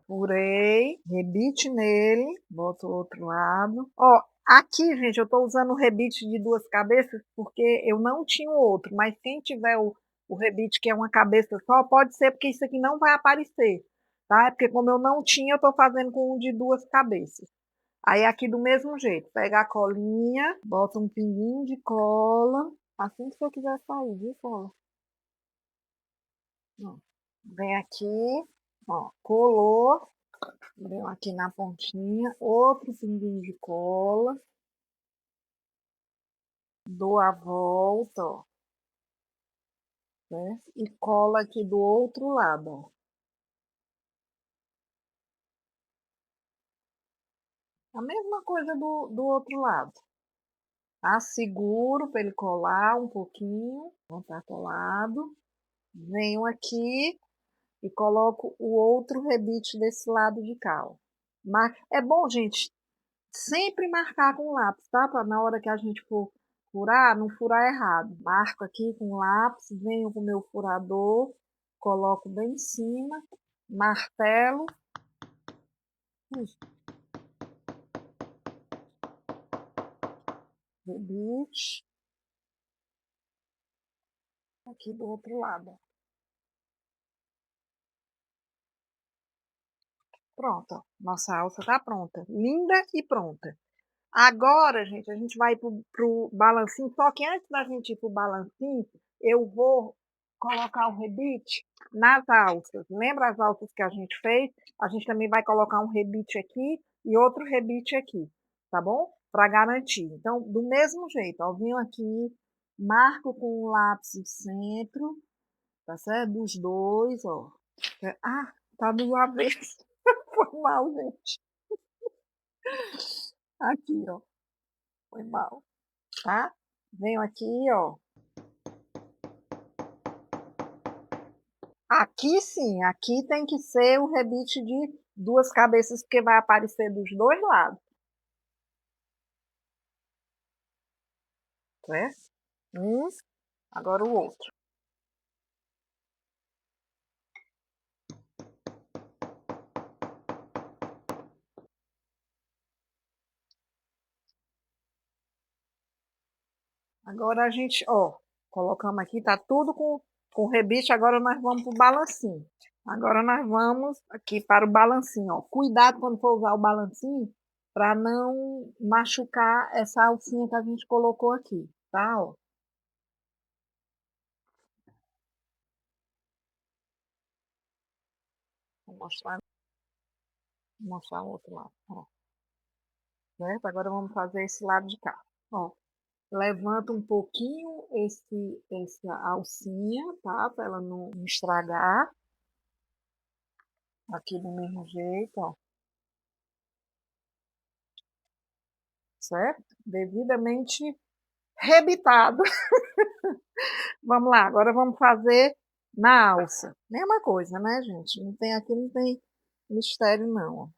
Furei, rebite nele, boto o outro lado. Ó, aqui, gente, eu tô usando o rebite de 2 cabeças porque eu não tinha o outro, mas quem tiver o rebite que é uma cabeça só, pode ser porque isso aqui não vai aparecer, tá? É porque como eu não tinha, eu tô fazendo com um de 2 cabeças. Aí aqui do mesmo jeito, pega a colinha, bota um pinguinho de cola, assim que você quiser sair, viu, cola? Vem aqui, ó, colou. Deu aqui na pontinha, outro pinguinho de cola, dou a volta, ó, né? E cola aqui do outro lado, ó. A mesma coisa do outro lado, tá? Seguro para ele colar um pouquinho, não tá colado. Venho aqui e coloco o outro rebite desse lado de cá, ó. Mas é bom, gente, sempre marcar com lápis, tá? Para na hora que a gente for furar, não furar errado. Marco aqui com lápis, venho com o meu furador, coloco bem em cima, martelo. rebite aqui do outro lado. Pronto, nossa alça tá pronta. Linda e pronta. Agora, gente, a gente vai pro balancinho. Só que antes da gente ir pro balancinho, eu vou colocar o rebite nas alças. Lembra as alças que a gente fez? A gente também vai colocar um rebite aqui e outro rebite aqui, tá bom? Para garantir. Então, do mesmo jeito, ó, venho aqui, marco com o lápis o centro, tá certo? Dos dois, ó. Ah, tá do avesso. Foi mal, gente. Aqui, ó. Foi mal, tá? Venho aqui, ó. Aqui sim, aqui tem que ser o rebite de duas cabeças, porque vai aparecer dos dois lados, certo? Um, agora o outro. Agora a gente, ó, colocamos aqui, tá tudo com rebite, agora nós vamos pro balancinho. Agora nós vamos aqui para o balancinho, ó. Cuidado quando for usar o balancinho, para não machucar essa alcinha que a gente colocou aqui, tá, ó. Vou mostrar o outro lado, ó. Certo? Agora vamos fazer esse lado de cá, ó. Levanta um pouquinho essa alcinha, tá? Para ela não estragar. Aqui do mesmo jeito, ó. Certo? Devidamente rebitado. Vamos lá, agora vamos fazer na alça. Mesma coisa, né, gente? Aqui não tem mistério, não, ó.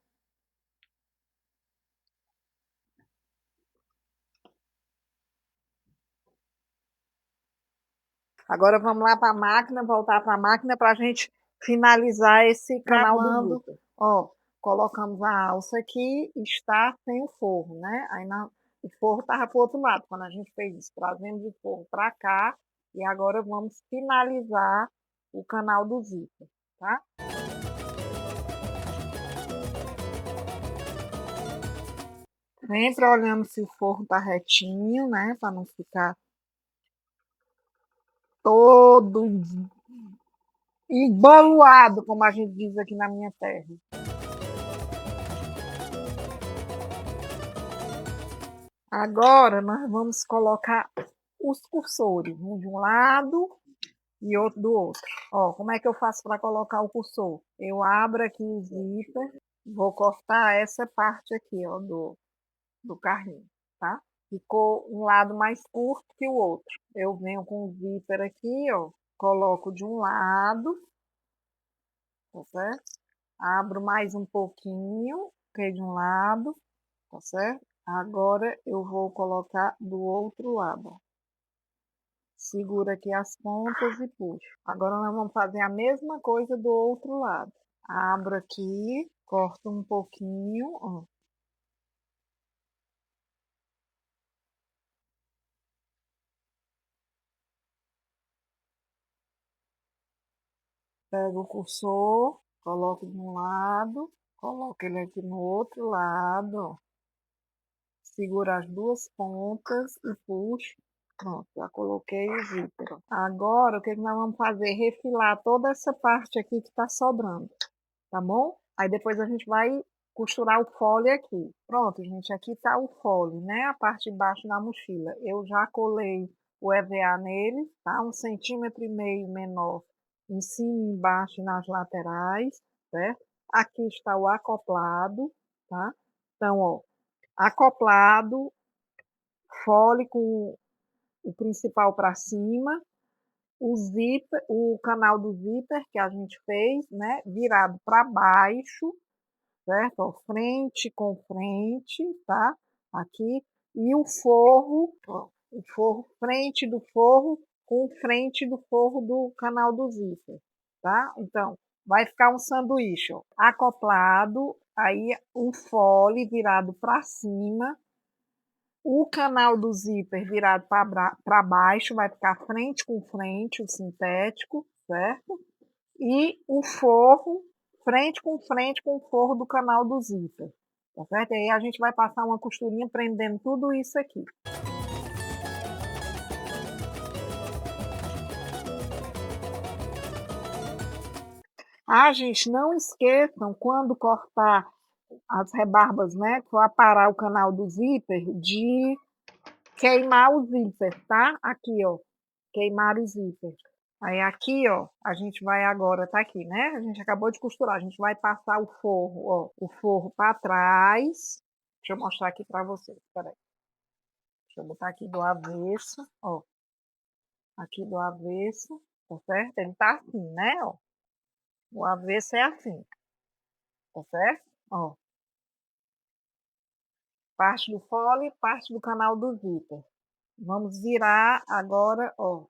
Agora vamos lá para a máquina, voltar para a máquina para a gente finalizar esse canal do Vitor. Ó, colocamos a alça aqui, está sem o forro, né? O forro estava para o outro lado. Quando a gente fez isso, trazemos o forro para cá e agora vamos finalizar o canal do zíper, tá? Sempre olhando se o forro tá retinho, né? Para não ficar todo embaloado, como a gente diz aqui na minha terra. Agora nós vamos colocar os cursores, um de um lado e outro do outro. Ó, como é que eu faço para colocar o cursor? Eu abro aqui o zíper, vou cortar essa parte aqui, ó, do carrinho, tá? Ficou um lado mais curto que o outro. Eu venho com o zíper aqui, ó, coloco de um lado, tá certo? Abro mais um pouquinho, que de um lado, tá certo? Agora eu vou colocar do outro lado. Segura aqui as pontas e puxo. Agora nós vamos fazer a mesma coisa do outro lado. Abro aqui, corto um pouquinho, ó. Pego o cursor, coloco de um lado, coloco ele aqui no outro lado, ó. Segura as duas pontas e puxo. Pronto, já coloquei o zíper. Agora, o que nós vamos fazer? Refilar toda essa parte aqui que está sobrando, tá bom? Aí depois a gente vai costurar o fole aqui. Pronto, gente, aqui está o fole, né? A parte de baixo da mochila. Eu já colei o EVA nele, tá? 1,5 cm menor em cima, embaixo e nas laterais, certo? Aqui está o acoplado, tá? Então, ó, acoplado, fole com o principal para cima, o zíper, o canal do zíper que a gente fez, né, virado para baixo, certo? Ó, frente com frente, tá? Aqui, e o forro, ó, o forro, frente do forro com frente do forro do canal do zíper, tá? Então, vai ficar um sanduíche, ó, acoplado, aí um fole virado para cima, O canal do zíper virado para baixo vai ficar frente com frente, o sintético, certo? E o forro frente com o forro do canal do zíper, tá certo? E aí a gente vai passar uma costurinha prendendo tudo isso aqui. Ah, gente, não esqueçam, quando cortar as rebarbas, né, for aparar o canal do zíper, de queimar o zíper, tá? Aqui, ó, queimar o zíper. Aí aqui, ó, a gente vai agora, tá aqui, né? A gente acabou de costurar, a gente vai passar o forro, ó, o forro para trás. Deixa eu mostrar aqui para vocês, peraí. Deixa eu botar aqui do avesso, ó. Aqui do avesso, tá certo? Ele tá assim, né, ó. O avesso é assim, tá certo? Ó. Parte do fole, parte do canal do zíper. Vamos virar agora, ó.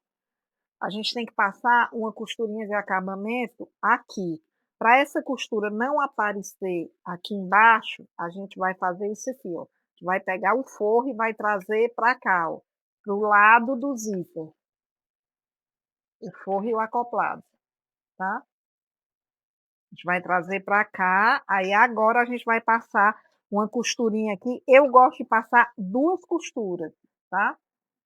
A gente tem que passar uma costurinha de acabamento aqui. Para essa costura não aparecer aqui embaixo, a gente vai fazer isso aqui, ó. A gente vai pegar o forro e vai trazer para cá, ó, pro lado do zíper. O forro e o acoplado, tá? A gente vai trazer para cá, aí agora a gente vai passar uma costurinha aqui. Eu gosto de passar 2 costuras, tá?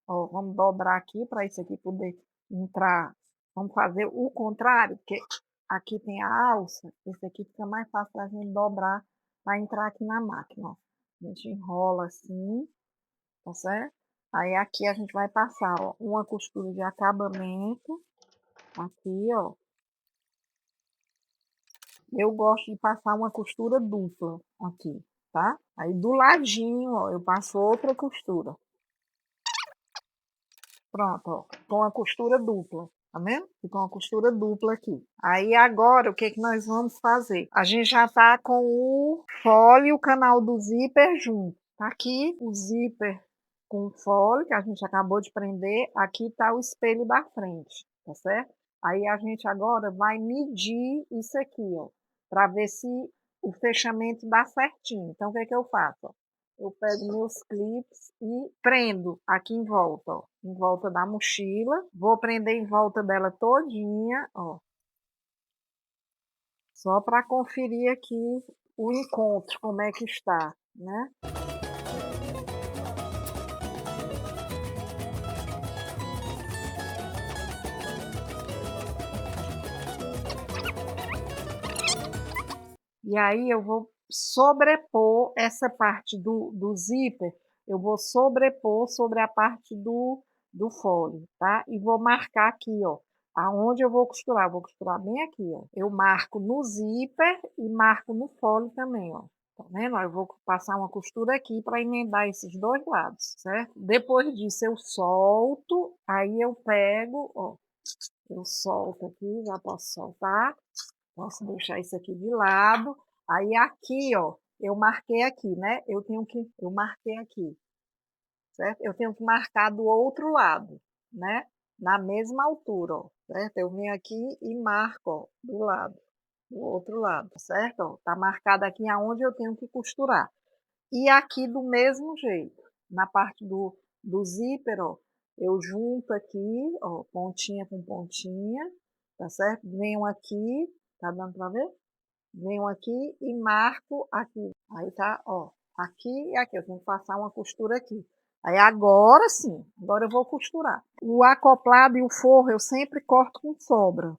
Ó, vamos dobrar aqui para isso aqui poder entrar. Vamos fazer o contrário, porque aqui tem a alça. Esse aqui fica mais fácil para a gente dobrar para entrar aqui na máquina. Ó. A gente enrola assim, tá certo? Aí aqui a gente vai passar, ó, uma costura de acabamento. Aqui, ó. Eu gosto de passar uma costura dupla aqui, tá? Aí do ladinho, ó, eu passo outra costura. Pronto, ó, com a costura dupla, tá vendo? Ficou uma costura dupla aqui. Aí agora, o que que nós vamos fazer? A gente já tá com o fole e o canal do zíper junto. Tá aqui o zíper com o fole, que a gente acabou de prender. Aqui tá o espelho da frente, tá certo? Aí a gente agora vai medir isso aqui, ó, para ver se o fechamento dá certinho. Então, o que que eu faço? Ó? Eu pego meus clipes e prendo aqui em volta, ó, em volta da mochila. Vou prender em volta dela todinha, ó. Só para conferir aqui o encontro, como é que está, né? E aí eu vou sobrepor essa parte do zíper, eu vou sobrepor sobre a parte do fole, tá? E vou marcar aqui, ó, aonde eu vou costurar bem aqui, ó. Eu marco no zíper e marco no fole também, ó. Tá vendo? Eu vou passar uma costura aqui para emendar esses dois lados, certo? Depois disso eu solto, aí eu pego, ó, eu solto aqui, já posso soltar. Posso deixar isso aqui de lado. Aí aqui, ó, eu marquei aqui, né? Eu marquei aqui, certo? Eu tenho que marcar do outro lado, né? Na mesma altura, ó, certo? Eu venho aqui e marco, ó, do lado, do outro lado, certo? Ó, tá marcado aqui aonde eu tenho que costurar. E aqui do mesmo jeito, na parte do zíper, ó, eu junto aqui, ó, pontinha com pontinha, tá certo? Venho aqui, tá dando para ver? Venho aqui e marco aqui. Aí tá, ó, aqui e aqui. Eu tenho que passar uma costura aqui. Aí agora sim, agora eu vou costurar. O acoplado e o forro eu sempre corto com sobra,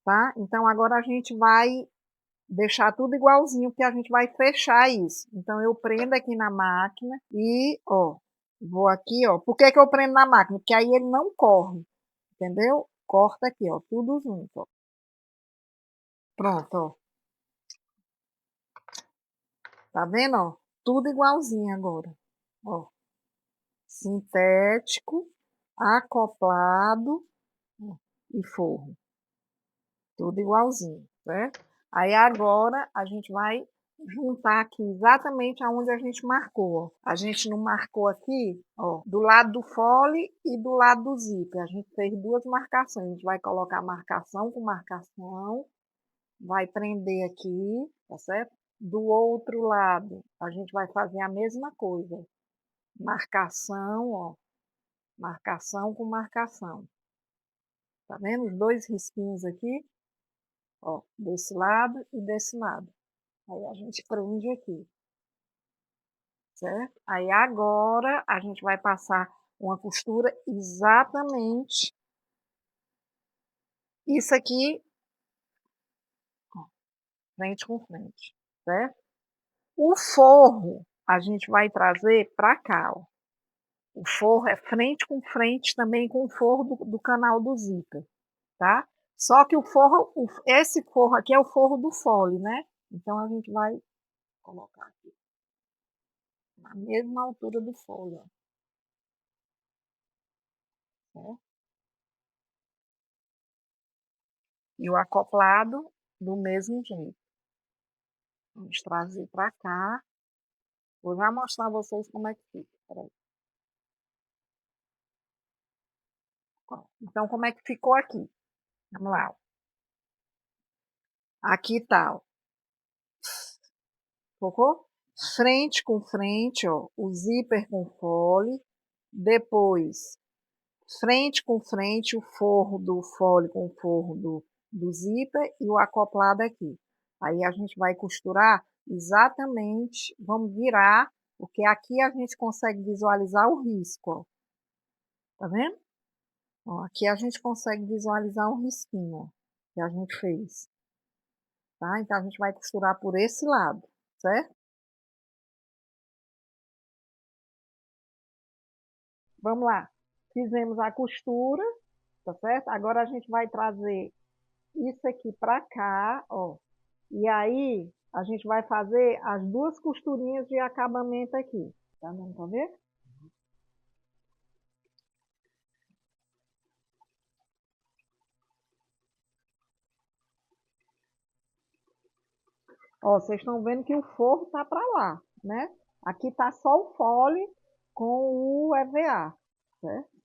tá? Então agora a gente vai deixar tudo igualzinho, que a gente vai fechar isso. Então eu prendo aqui na máquina e, ó, vou aqui, ó. Por que que eu prendo na máquina? Porque aí ele não corre, entendeu? Corta aqui, ó, tudo junto, ó. Pronto, ó. Tá vendo, ó? Tudo igualzinho agora, ó. Sintético, acoplado, ó, e forro. Tudo igualzinho, certo? Aí agora a gente vai juntar aqui exatamente aonde a gente marcou, ó. A gente não marcou aqui, ó, do lado do fole e do lado do zíper. A gente fez 2 marcações. A gente vai colocar marcação com marcação, vai prender aqui, tá certo? Do outro lado, a gente vai fazer a mesma coisa. marcação, ó, marcação com marcação. Tá vendo os 2 risquinhos aqui? Ó, desse lado e desse lado. Aí a gente prende aqui, certo? Aí agora a gente vai passar uma costura exatamente isso aqui, ó, frente com frente, certo? O forro a gente vai trazer para cá, ó. O forro é frente com frente também com o forro do canal do zíper, tá? Só que o forro, esse forro aqui é o forro do fole, né? Então a gente vai colocar aqui na mesma altura do fole, ó, certo? E o acoplado do mesmo jeito. Vamos trazer para cá. Vou já mostrar a vocês como é que fica. Peraí. Então, como é que ficou aqui? Vamos lá. Ó. Aqui tá, ó. Focou? Frente com frente, ó, o zíper com fole. Depois, frente com frente, o forro do fole com o forro do zíper e o acoplado aqui. Aí a gente vai costurar exatamente, vamos virar, porque aqui a gente consegue visualizar o risco, ó. Tá vendo? Ó, aqui a gente consegue visualizar um risquinho, ó, que a gente fez. Tá? Então a gente vai costurar por esse lado, certo? Vamos lá. Fizemos a costura, tá certo? Agora a gente vai trazer isso aqui para cá, ó. E aí a gente vai fazer as 2 costurinhas de acabamento aqui. Tá dando para ver? Ó, vocês estão vendo que o forro tá para lá, né? Aqui tá só o fole com o EVA, certo?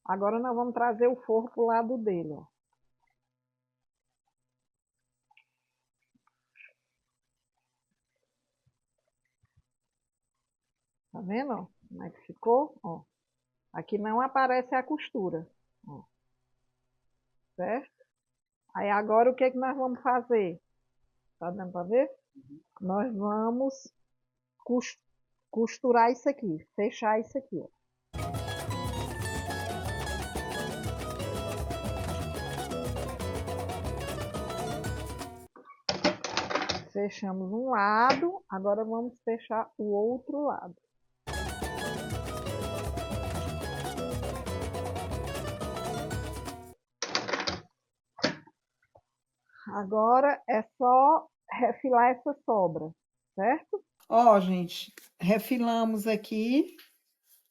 Agora nós vamos trazer o forro pro lado dele, ó. Tá vendo, ó? Como é que ficou? Ó. Aqui não aparece a costura, ó. Certo? Aí agora o que que nós vamos fazer? Tá dando para ver? Nós vamos costurar isso aqui, fechar isso aqui, ó. Fechamos um lado, agora vamos fechar o outro lado. Agora é só refilar essa sobra, certo? Ó, gente, refilamos aqui,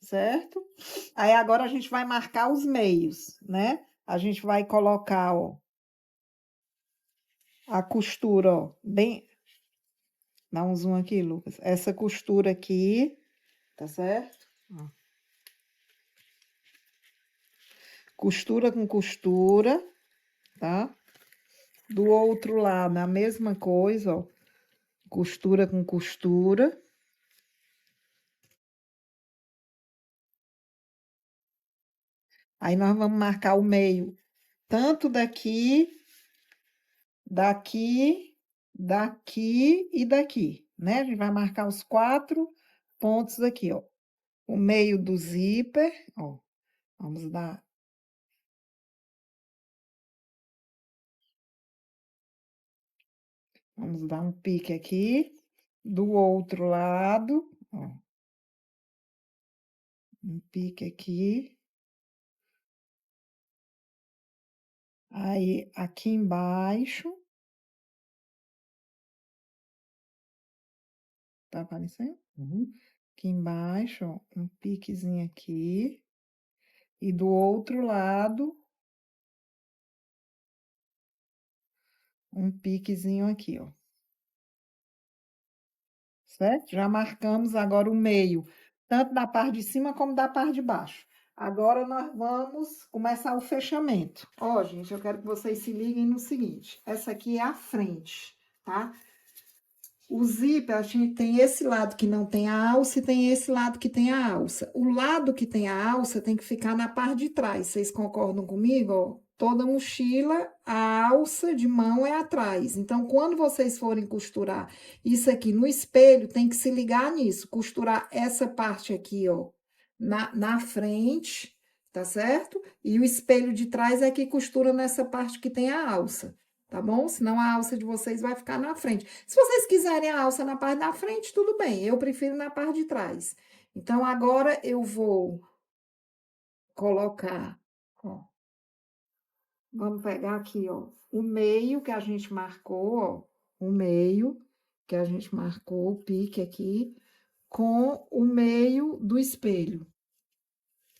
certo? Aí agora a gente vai marcar os meios, né? A gente vai colocar, ó, a costura, ó, bem... Dá um zoom aqui, Lucas. Essa costura aqui, tá certo? Ó. Costura com costura, tá? Do outro lado, a mesma coisa, ó. Costura com costura. Aí nós vamos marcar o meio, tanto daqui, daqui, daqui e daqui, né? A gente vai marcar os 4 pontos aqui, ó. O meio do zíper, ó. Vamos dar... Vamos dar um pique aqui. Do outro lado, ó. Um pique aqui. Aí, aqui embaixo. Tá aparecendo? Uhum. Aqui embaixo, ó, um piquezinho aqui. E do outro lado, um piquezinho aqui, ó. Certo? Já marcamos agora o meio, tanto da parte de cima como da parte de baixo. Agora, nós vamos começar o fechamento. Ó, gente, eu quero que vocês se liguem no seguinte. Essa aqui é a frente, tá? O zíper, a gente tem esse lado que não tem a alça e tem esse lado que tem a alça. O lado que tem a alça tem que ficar na parte de trás. Vocês concordam comigo? Ó, toda mochila, a alça de mão é atrás. Então, quando vocês forem costurar isso aqui no espelho, tem que se ligar nisso. Costurar essa parte aqui, ó, na frente, tá certo? E o espelho de trás é que costura nessa parte que tem a alça. Tá bom? Senão a alça de vocês vai ficar na frente. Se vocês quiserem a alça na parte da frente, tudo bem. Eu prefiro na parte de trás. Então, agora eu vou colocar, ó. Vamos pegar aqui, ó, o meio que a gente marcou, ó. O meio que a gente marcou, o pique aqui, com o meio do espelho.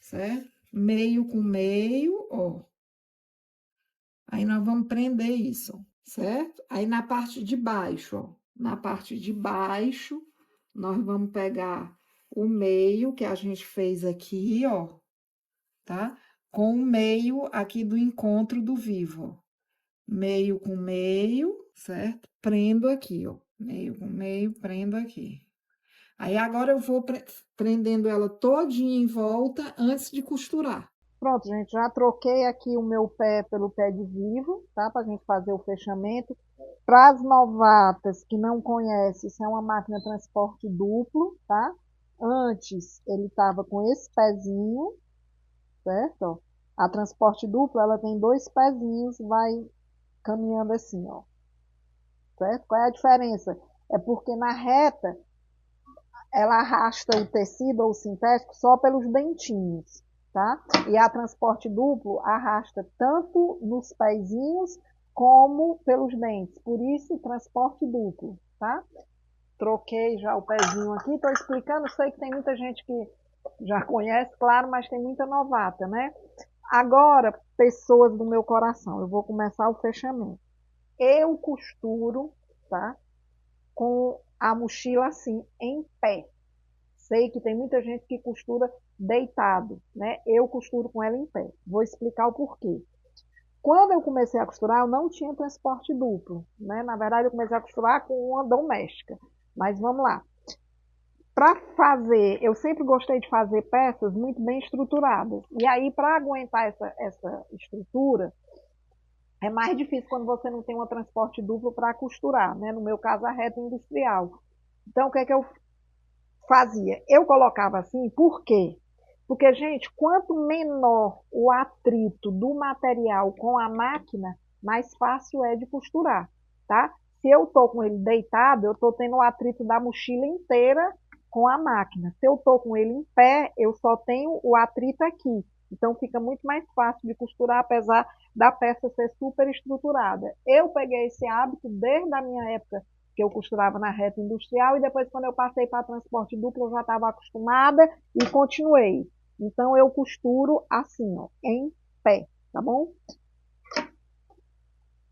Certo? Meio com meio, ó. Aí nós vamos prender isso, ó, certo? Aí na parte de baixo, ó, na parte de baixo, nós vamos pegar o meio que a gente fez aqui, ó, tá? Com o meio aqui do encontro do vivo, ó. Meio com meio, certo? Prendo aqui, ó. Meio com meio, prendo aqui. Aí agora eu vou prendendo ela todinha em volta antes de costurar. Pronto, gente, já troquei aqui o meu pé pelo pé de vivo, tá? Pra gente fazer o fechamento. Para as novatas que não conhecem, isso é uma máquina transporte duplo, tá? Antes ele estava com esse pezinho, certo? Ó. A transporte duplo, ela tem dois pezinhos, vai caminhando assim, ó. Certo? Qual é a diferença? É porque na reta ela arrasta o tecido ou o sintético só pelos dentinhos, tá? E a transporte duplo arrasta tanto nos pezinhos como pelos dentes. Por isso, transporte duplo, tá? Troquei já o pezinho aqui, tô explicando, sei que tem muita gente que já conhece, claro, mas tem muita novata, né? Agora, pessoas do meu coração, eu vou começar o fechamento. Eu costuro, tá? Com a mochila assim, em pé. Sei que tem muita gente que costura deitado, né? Eu costuro com ela em pé. Vou explicar o porquê. Quando eu comecei a costurar, eu não tinha transporte duplo, né? Na verdade, eu comecei a costurar com uma doméstica. Mas vamos lá. Para fazer, eu sempre gostei de fazer peças muito bem estruturadas. E aí, para aguentar essa estrutura, é mais difícil quando você não tem um transporte duplo para costurar, né? No meu caso, a reta industrial. Então, o que é que eu fazia? Eu colocava assim, por quê? Porque, gente, quanto menor o atrito do material com a máquina, mais fácil é de costurar, tá? Se eu tô com ele deitado, eu tô tendo o atrito da mochila inteira com a máquina. Se eu tô com ele em pé, eu só tenho o atrito aqui. Então, fica muito mais fácil de costurar, apesar da peça ser super estruturada. Eu peguei esse hábito desde a minha época que eu costurava na reta industrial, e depois, quando eu passei para transporte duplo, eu já estava acostumada e continuei. Então, eu costuro assim, ó, em pé, tá bom?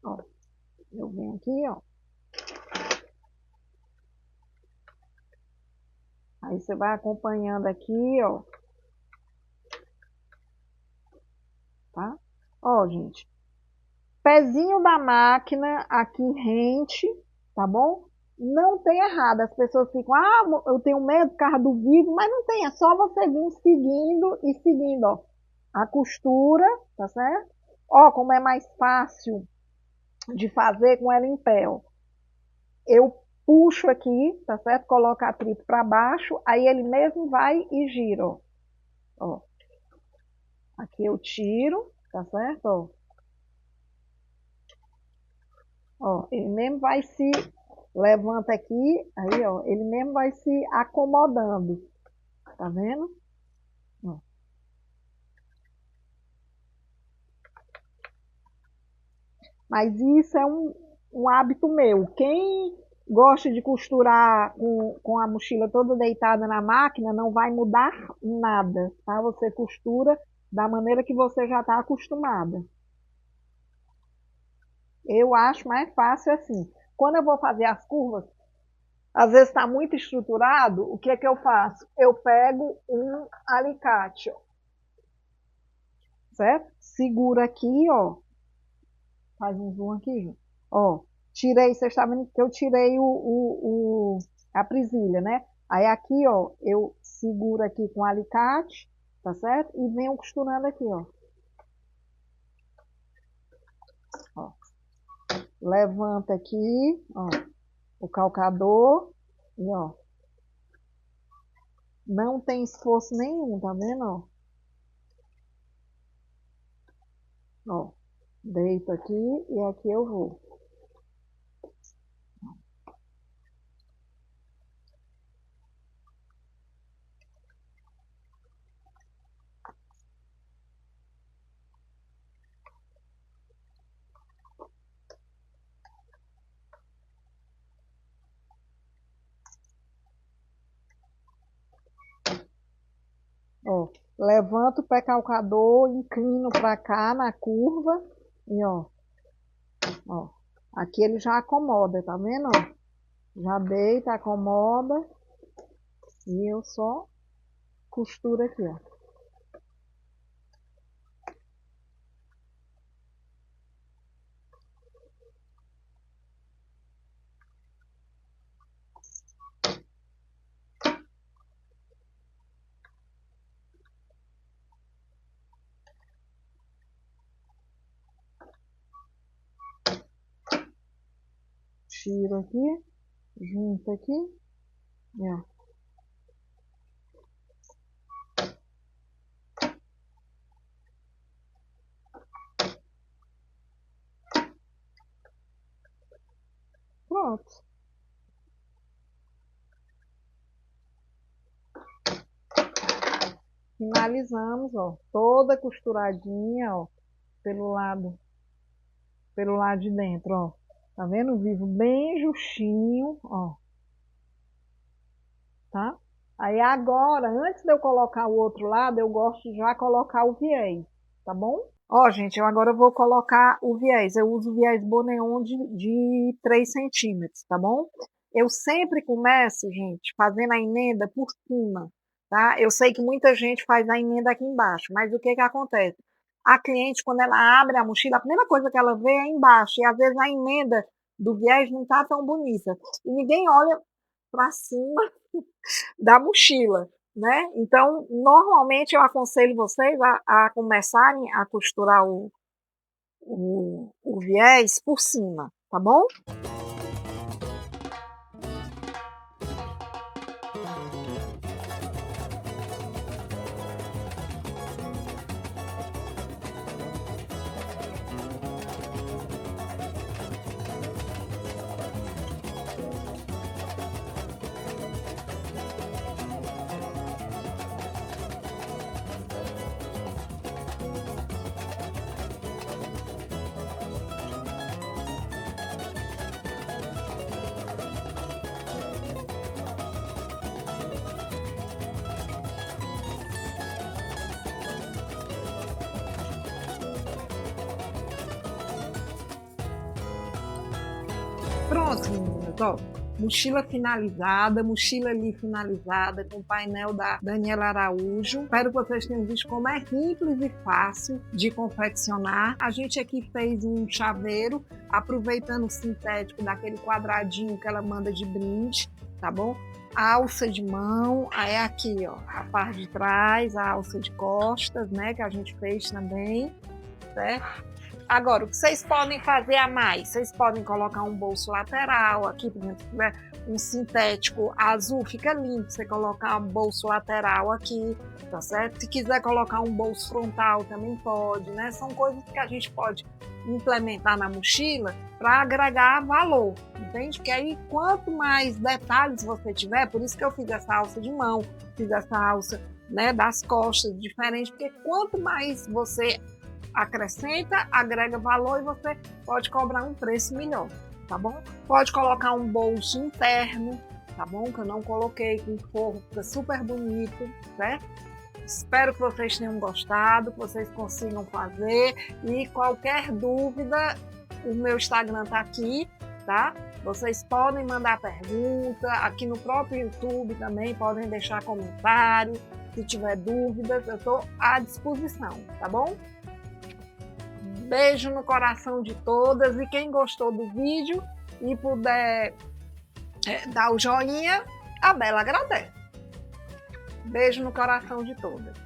Ó, eu venho aqui, ó. Aí você vai acompanhando aqui, ó. Tá? Ó, gente. Pezinho da máquina aqui rente, tá bom? Não tem errado. As pessoas ficam, eu tenho medo por causa do vivo, mas não tem. É só você vir seguindo e seguindo, ó. A costura, tá certo? Ó, como é mais fácil de fazer com ela em pé, ó. Eu puxo aqui, tá certo? Coloco a atrito para baixo, aí ele mesmo vai e gira, ó. Ó. Aqui eu tiro, tá certo? Ó. Ó, ele mesmo vai se levanta aqui, aí ó, ele mesmo vai se acomodando, tá vendo? Ó. Mas isso é um hábito meu. Quem gosta de costurar com a mochila toda deitada na máquina, não vai mudar nada, tá? Você costura da maneira que você já está acostumada. Eu acho mais fácil assim. Quando eu vou fazer as curvas, às vezes está muito estruturado, o que é que eu faço? Eu pego um alicate, ó, certo? Segura aqui, ó. Faz um zoom aqui, ó. tirei, vocês estão vendo que eu tirei a presilha, né? Aí aqui, ó, eu seguro aqui com o alicate, tá certo? E venho costurando aqui, ó. Ó. Levanta aqui, ó, o calcador e, ó, não tem esforço nenhum, tá vendo, ó? Ó, deito aqui e aqui eu vou. Ó, levanto o pé calcador, inclino pra cá na curva e, ó, aqui ele já acomoda, tá vendo, ó? Já deita, acomoda e eu só costuro aqui, ó. Tiro aqui, junto aqui, e, ó. Pronto. Finalizamos, ó, toda costuradinha, ó, pelo lado de dentro, ó. Tá vendo? O vivo bem justinho, ó. Tá? Aí agora, antes de eu colocar o outro lado, eu gosto de já colocar o viés, tá bom? Ó, gente, eu agora vou colocar o viés. Eu uso o viés Boneon de 3 centímetros, tá bom? Eu sempre começo, gente, fazendo a emenda por cima, tá? Eu sei que muita gente faz a emenda aqui embaixo, mas o que que acontece? A cliente, quando ela abre a mochila, a primeira coisa que ela vê é embaixo, e às vezes a emenda do viés não tá tão bonita. E ninguém olha para cima da mochila, né? Então, normalmente eu aconselho vocês a começarem a costurar o viés por cima, tá bom? Pronto, meninas, ó. Mochila finalizada, mochila ali finalizada com o painel da Daniela Araújo. Espero que vocês tenham visto como é simples e fácil de confeccionar. A gente aqui fez um chaveiro, aproveitando o sintético daquele quadradinho que ela manda de brinde, tá bom? A alça de mão, é aqui, ó, a parte de trás, a alça de costas, né, que a gente fez também, certo? Agora, o que vocês podem fazer a mais? Vocês podem colocar um bolso lateral, aqui, por exemplo, se tiver um sintético azul, fica lindo você colocar um bolso lateral aqui, tá certo? Se quiser colocar um bolso frontal, também pode, né? São coisas que a gente pode implementar na mochila para agregar valor, entende? Porque aí, quanto mais detalhes você tiver, por isso que eu fiz essa alça de mão, fiz essa alça, né, das costas, diferente, porque quanto mais você acrescenta, agrega valor e você pode cobrar um preço melhor, tá bom? Pode colocar um bolso interno, tá bom? Que eu não coloquei com forro, fica super bonito, certo? Espero que vocês tenham gostado, que vocês consigam fazer e qualquer dúvida, o meu Instagram tá aqui, tá? Vocês podem mandar pergunta, aqui no próprio YouTube também podem deixar comentário, se tiver dúvidas, eu estou à disposição, tá bom? Beijo no coração de todas e quem gostou do vídeo, e puder dar o joinha, a Bela agradece. Beijo no coração de todas.